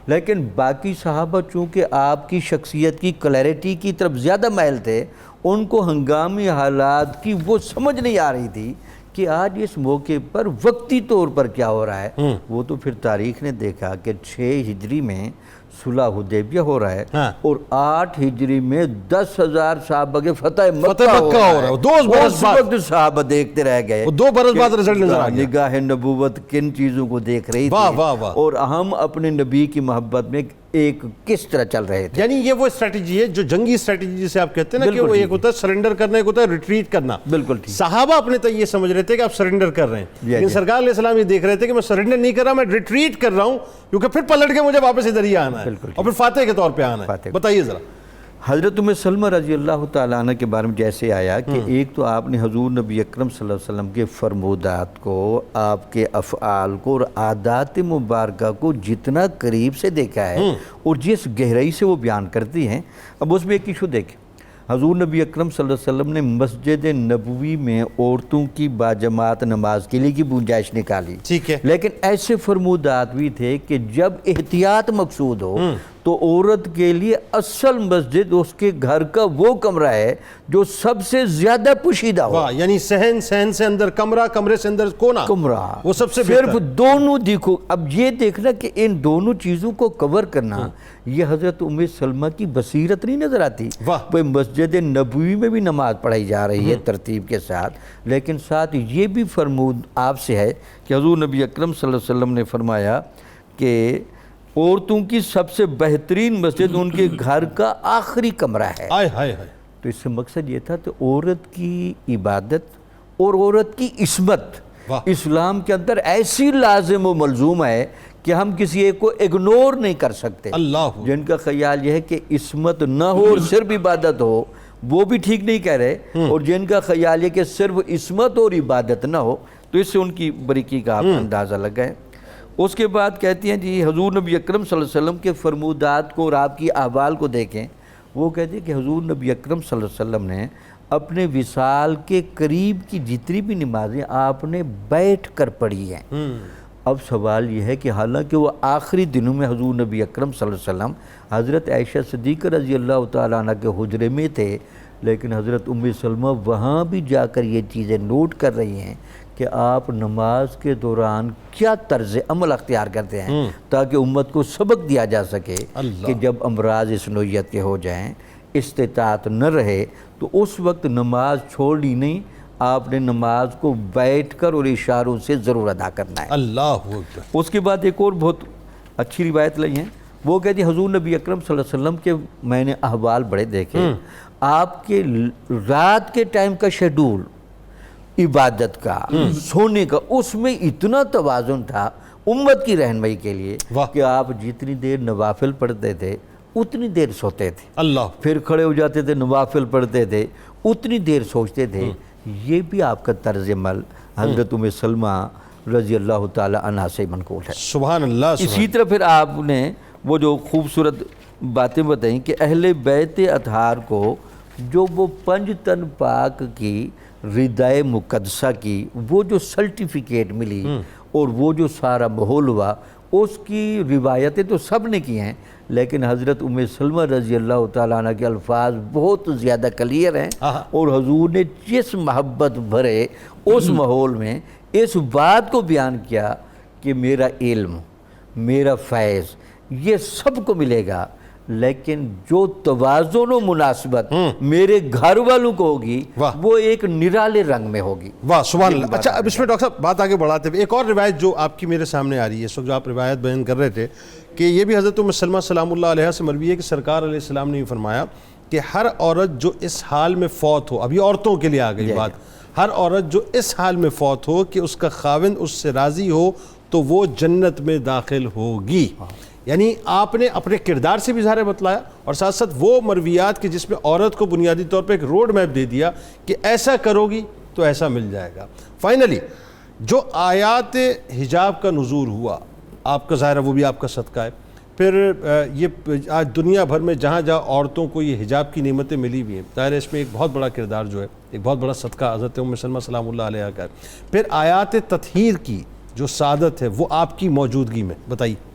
لیکن باقی صحابہ چونکہ آپ کی شخصیت کی کلیئرٹی کی طرف زیادہ مائل تھے، ان کو ہنگامی حالات کی وہ سمجھ نہیں آ رہی تھی کہ آج اس موقع پر وقتی طور پر کیا ہو رہا ہے۔ وہ تو پھر تاریخ نے دیکھا کہ 6 ہجری میں صلح حدیبیہ ہو رہا ہے ہاں۔ اور 8 ہجری میں 10,000 صحابہ کے فتح مکہ ہو رہا ہے، 2 برس اس بعد وقت صحابہ دیکھتے رہ گئے، وہ 2 برس بعد رزلٹ نظر آ گیا۔ نگاہ نبوت کن چیزوں کو دیکھ رہی واہ تھی واہ واہ۔ اور ہم اپنے نبی کی محبت میں ایک کس طرح چل رہے تھے۔ یعنی یہ وہ اسٹریٹجی ہے جو جنگی اسٹریٹجی جسے آپ کہتے ہیں نا کہ وہ ایک ہوتا ہے سرنڈر کرنا، ایک ہوتا ہے ریٹریٹ کرنا۔ بالکل ٹھیک۔ صحابہ اپنے تو یہ سمجھ رہے تھے کہ آپ سرنڈر کر رہے ہیں، لیکن سرکار علیہ السلام یہ دیکھ رہے تھے کہ میں سرنڈر نہیں کر رہا، میں ریٹریٹ کر رہا ہوں، کیونکہ پھر پلٹ کے مجھے واپس ادھر ہی آنا ہے اور پھر فاتح کے طور پہ آنا ہے۔ بتائیے ذرا۔ حضرت ام سلمہ رضی اللہ تعالیٰ عنہ کے بارے میں جیسے آیا کہ ایک تو آپ نے حضور نبی اکرم صلی اللہ علیہ وسلم کے فرمودات کو، آپ کے افعال کو اور عادات مبارکہ کو جتنا قریب سے دیکھا ہے اور جس گہرائی سے وہ بیان کرتی ہیں، اب اس میں ایک ایشو دیکھیں۔ حضور نبی اکرم صلی اللہ علیہ وسلم نے مسجد نبوی میں عورتوں کی باجماعت نماز کے لیے کی گنجائش نکالی، ٹھیک ہے، لیکن ایسے فرمودات بھی تھے کہ جب احتیاط مقصود ہو تو عورت کے لیے اصل مسجد اس کے گھر کا وہ کمرہ ہے جو سب سے زیادہ پوشیدہ ہو۔ واہ، یعنی صحن سے اندر کمرہ، کمرے سے اندر کونا، کمرہ وہ سب سے صرف بہتر۔ دونوں دیکھو، اب یہ دیکھنا کہ ان دونوں چیزوں کو کور کرنا، یہ حضرت ام سلمہ کی بصیرت نہیں نظر آتی۔ واہ۔ مسجد نبوی میں بھی نماز پڑھائی جا رہی ہے ترتیب کے ساتھ، لیکن ساتھ یہ بھی فرمود آپ سے ہے کہ حضور نبی اکرم صلی اللہ علیہ وسلم نے فرمایا کہ عورتوں کی سب سے بہترین مسجد ان کے گھر کا آخری کمرہ ہے۔ آئے ہائے ہائے۔ تو اس سے مقصد یہ تھا کہ عورت کی عبادت اور عورت کی عصمت اسلام کے اندر ایسی لازم و ملزوم ہے کہ ہم کسی ایک کو اگنور نہیں کر سکتے۔ اللہ، جن کا خیال یہ ہے کہ عصمت نہ ہو اور صرف عبادت ہو، وہ بھی ٹھیک نہیں کہہ رہے، اور جن کا خیال یہ کہ صرف عصمت اور عبادت نہ ہو، تو اس سے ان کی بریکی کا آپ اندازہ لگا ہے۔ اس کے بعد کہتی ہیں جی حضور نبی اکرم صلی اللہ علیہ وسلم کے فرمودات کو اور آپ کی احوال کو دیکھیں۔ وہ کہتی ہیں کہ حضور نبی اکرم صلی اللہ علیہ وسلم نے اپنے وصال کے قریب کی جتنی بھی نمازیں آپ نے بیٹھ کر پڑھی ہیں۔ اب سوال یہ ہے کہ حالانکہ وہ آخری دنوں میں حضور نبی اکرم صلی اللہ علیہ وسلم حضرت عائشہ صدیقہ رضی اللہ تعالیٰ عنہ کے حجرے میں تھے، لیکن حضرت ام سلمہ وہاں بھی جا کر یہ چیزیں نوٹ کر رہی ہیں کہ آپ نماز کے دوران کیا طرز عمل اختیار کرتے ہیں تاکہ امت کو سبق دیا جا سکے کہ جب امراض اس نوعیت کے ہو جائیں، استطاعت نہ رہے، تو اس وقت نماز چھوڑنی نہیں، آپ نے نماز کو بیٹھ کر اور اشاروں سے ضرور ادا کرنا ہے۔ اللہ اکبر۔ اس کے بعد ایک اور بہت اچھی روایت لائی ہیں، وہ کہتی ہے حضور نبی اکرم صلی اللہ علیہ وسلم کے میں نے احوال بڑے دیکھے، آپ کے رات کے ٹائم کا شیڈول، عبادت کا، سونے کا، اس میں اتنا توازن تھا امت کی رہنمائی کے لیے کہ آپ جتنی دیر نوافل پڑھتے تھے اتنی دیر سوتے تھے، اللہ، پھر کھڑے ہو جاتے تھے نوافل پڑھتے تھے، اتنی دیر سوچتے تھے۔ یہ بھی آپ کا طرز عمل حضرت ام سلمہ رضی اللہ تعالی عنہ سے منقول ہے۔ سبحان اللہ۔ اسی طرح پھر آپ نے وہ جو خوبصورت باتیں بتائیں کہ اہل بیت اطہار کو جو وہ 5 تن پاک کی ردائے مقدسہ کی وہ جو سرٹیفکیٹ ملی اور وہ جو سارا ماحول ہوا، اس کی روایتیں تو سب نے کی ہیں، لیکن حضرت ام سلمہ رضی اللہ تعالیٰ عنہ کے الفاظ بہت زیادہ کلیئر ہیں، اور حضور نے جس محبت بھرے اس ماحول میں اس بات کو بیان کیا کہ میرا علم، میرا فیض یہ سب کو ملے گا، لیکن جو توازن و مناسبت میرے گھر والوں کو ہوگی وہ ایک نرالے رنگ میں ہوگی۔ واہ سبحان اللہ۔ اچھا، اب اس میں ڈاکٹر صاحب بات آگے بڑھاتے ہوئے ایک اور روایت جو آپ کی میرے سامنے آ رہی ہے، اس وقت جو آپ روایت بیان کر رہے تھے، کہ یہ بھی حضرت ام سلمہ سلام اللہ علیہ سے مروی ہے کہ سرکار علیہ السلام نے یہ فرمایا کہ ہر عورت جو اس حال میں فوت ہو، ابھی عورتوں کے لیے آ گئی بات، ہر عورت جو اس حال میں فوت ہو کہ اس کا خاوند اس سے راضی ہو تو وہ جنت میں داخل ہوگی۔ یعنی آپ نے اپنے کردار سے بھی ظاہر بتلایا اور ساتھ ساتھ وہ مرویات کی جس میں عورت کو بنیادی طور پہ ایک روڈ میپ دے دیا کہ ایسا کرو گی تو ایسا مل جائے گا۔ فائنلی جو آیات حجاب کا نزول ہوا، آپ کا ظاہر وہ بھی آپ کا صدقہ ہے، پھر یہ آج دنیا بھر میں جہاں جہاں عورتوں کو یہ حجاب کی نعمتیں ملی ہوئی ہیں، ظاہر اس میں ایک بہت بڑا کردار جو ہے، ایک بہت بڑا صدقہ حضرت ام سلمہ سلام اللہ علیہ کا ہے۔ پھر آیات تطہیر کی جو سعادت ہے وہ آپ کی موجودگی میں، بتائیے۔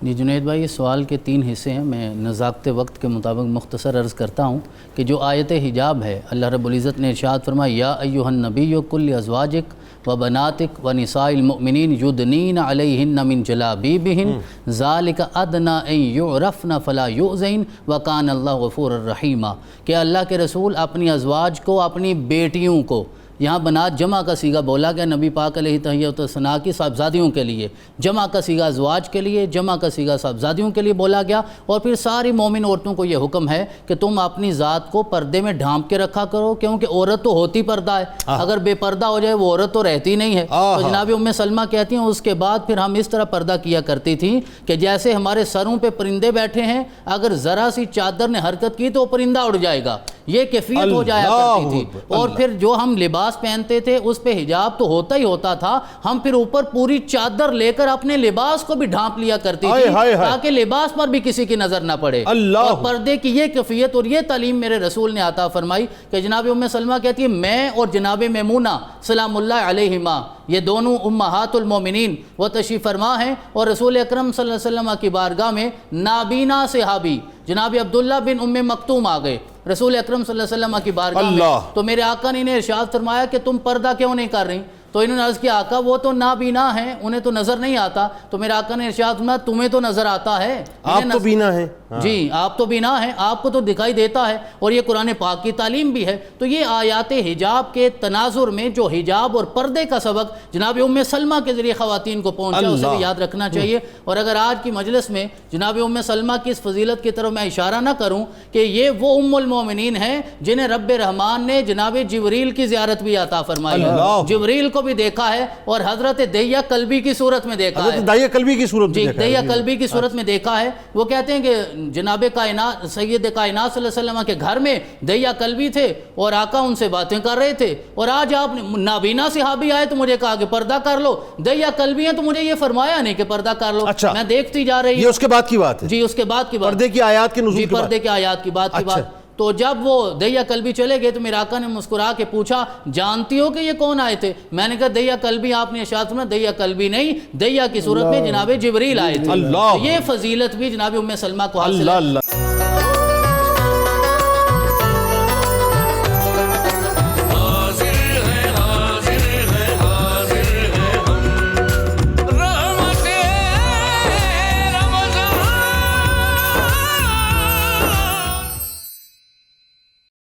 جی جنید بھائی، اس سوال کے 3 حصے ہیں، میں نزاکت وقت کے مطابق مختصر عرض کرتا ہوں کہ جو آیت حجاب ہے، اللہ رب العزت نے ارشاد فرمایا یا ایھا النبی قل لازواجک وبناتک ونساء المؤمنین یدنین علیہن من جلابیبہن ذالک ادنی ان یعرفن فلا یؤذین وکان اللہ غفور الرحیم، کہ اللہ کے رسول اپنی ازواج کو، اپنی بیٹیوں کو، یہاں بنات جمع کا صیغہ بولا گیا نبی پاک علیہ تحیۃ الثناء کی صاحبزادیوں کے لیے، جمع کا صیغہ ازواج کے لیے، جمع کا صیغہ صاحبزادیوں کے لیے بولا گیا، اور پھر ساری مومن عورتوں کو یہ حکم ہے کہ تم اپنی ذات کو پردے میں ڈھانپ کے رکھا کرو، کیونکہ عورت تو ہوتی پردہ ہے، اگر بے پردہ ہو جائے وہ عورت تو رہتی نہیں ہے۔ تو جناب ام سلمہ کہتی ہیں اس کے بعد پھر ہم اس طرح پردہ کیا کرتی تھیں کہ جیسے ہمارے سروں پہ پرندے بیٹھے ہیں، اگر ذرا سی چادر نے حرکت کی تو وہ پرندہ اڑ جائے گا، یہ کیفیت ہو جایا کرتی تھی۔ اور پھر جو ہم لباس پہنتے تھے اس پہ حجاب تو ہوتا ہی ہوتا تھا، ہم پھر اوپر پوری چادر لے کر اپنے لباس کو بھی ڈھانپ لیا کرتی تھی تاکہ لباس پر بھی کسی کی نظر نہ پڑے۔ اور پردے کی یہ کیفیت اور یہ تعلیم میرے رسول نے عطا فرمائی کہ جناب ام سلمہ کہتی ہے میں اور جناب میمونہ سلام اللہ علیہما، یہ دونوں امہات المومنین وہ تشریف فرما ہیں، اور رسول اکرم صلی اللہ علیہ وسلم کی بارگاہ میں نابینا صحابی جناب عبداللہ بن ام مکتوم آ گئے رسول اکرم صلی اللہ علیہ وسلم کی بارگاہ میں، تو میرے آقا نے انہیں ارشاد فرمایا کہ تم پردہ کیوں نہیں کر رہی؟ تو انہوں نے عرض کیا آقا وہ تو نابینا ہیں، انہیں تو نظر نہیں آتا۔ تو میرے آقا نے ارشاد فرمایا تمہیں تو نظر آتا ہے، آپ تو بینا ہیں، جی آپ تو بینا ہیں، آپ کو تو دکھائی دیتا ہے، اور یہ قرآن پاک کی تعلیم بھی ہے۔ تو یہ آیات حجاب کے تناظر میں جو حجاب اور پردے کا سبق جناب ام سلمہ کے ذریعے خواتین کو پہنچا، اسے بھی یاد رکھنا چاہیے۔ اور اگر آج کی مجلس میں جناب ام سلمہ کی اس فضیلت کی طرف میں اشارہ نہ کروں کہ یہ وہ ام المومنین ہیں جنہیں رب رحمان نے جناب جبریل کی زیارت بھی عطا فرمائی، جبریل کو بھی دیکھا ہے اور حضرت دحیہ کلبی کی صورت میں دیکھا ہے، دحیہ کلبی کی صورت جی دحیہ کلبی کی صورت میں دیکھا ہے۔ وہ کہتے ہیں کہ جناب کائنات سید کائنات صلی اللہ علیہ وسلم کے گھر میں دحیہ کلبی تھے اور آقا ان سے باتیں کر رہے تھے، اور آج آپ نابینا صحابی آئے تو مجھے کہا کہ پردہ کر لو، دحیہ کلبی ہیں تو مجھے یہ فرمایا نہیں کہ پردہ کر لو۔ میں دیکھتی جا رہی ہوں، یہ اس کے بعد کی بات ہے، جی اس کے بعد کی بات، پردے کی آیات کے نزول جی پردے کی آیات کی بات کی بات۔ تو جب وہ دحیہ کلبی چلے گئے تو میرے آقا نے مسکرا کے پوچھا جانتی ہو کہ یہ کون آئے تھے؟ میں نے کہا دحیہ کلبی، آپ نے ارشاد فرمایا دحیہ کلبی نہیں، دحیہ کی صورت میں جناب جبریل آئے تھے۔ یہ فضیلت بھی جناب ام سلمہ کو حاصل ہے۔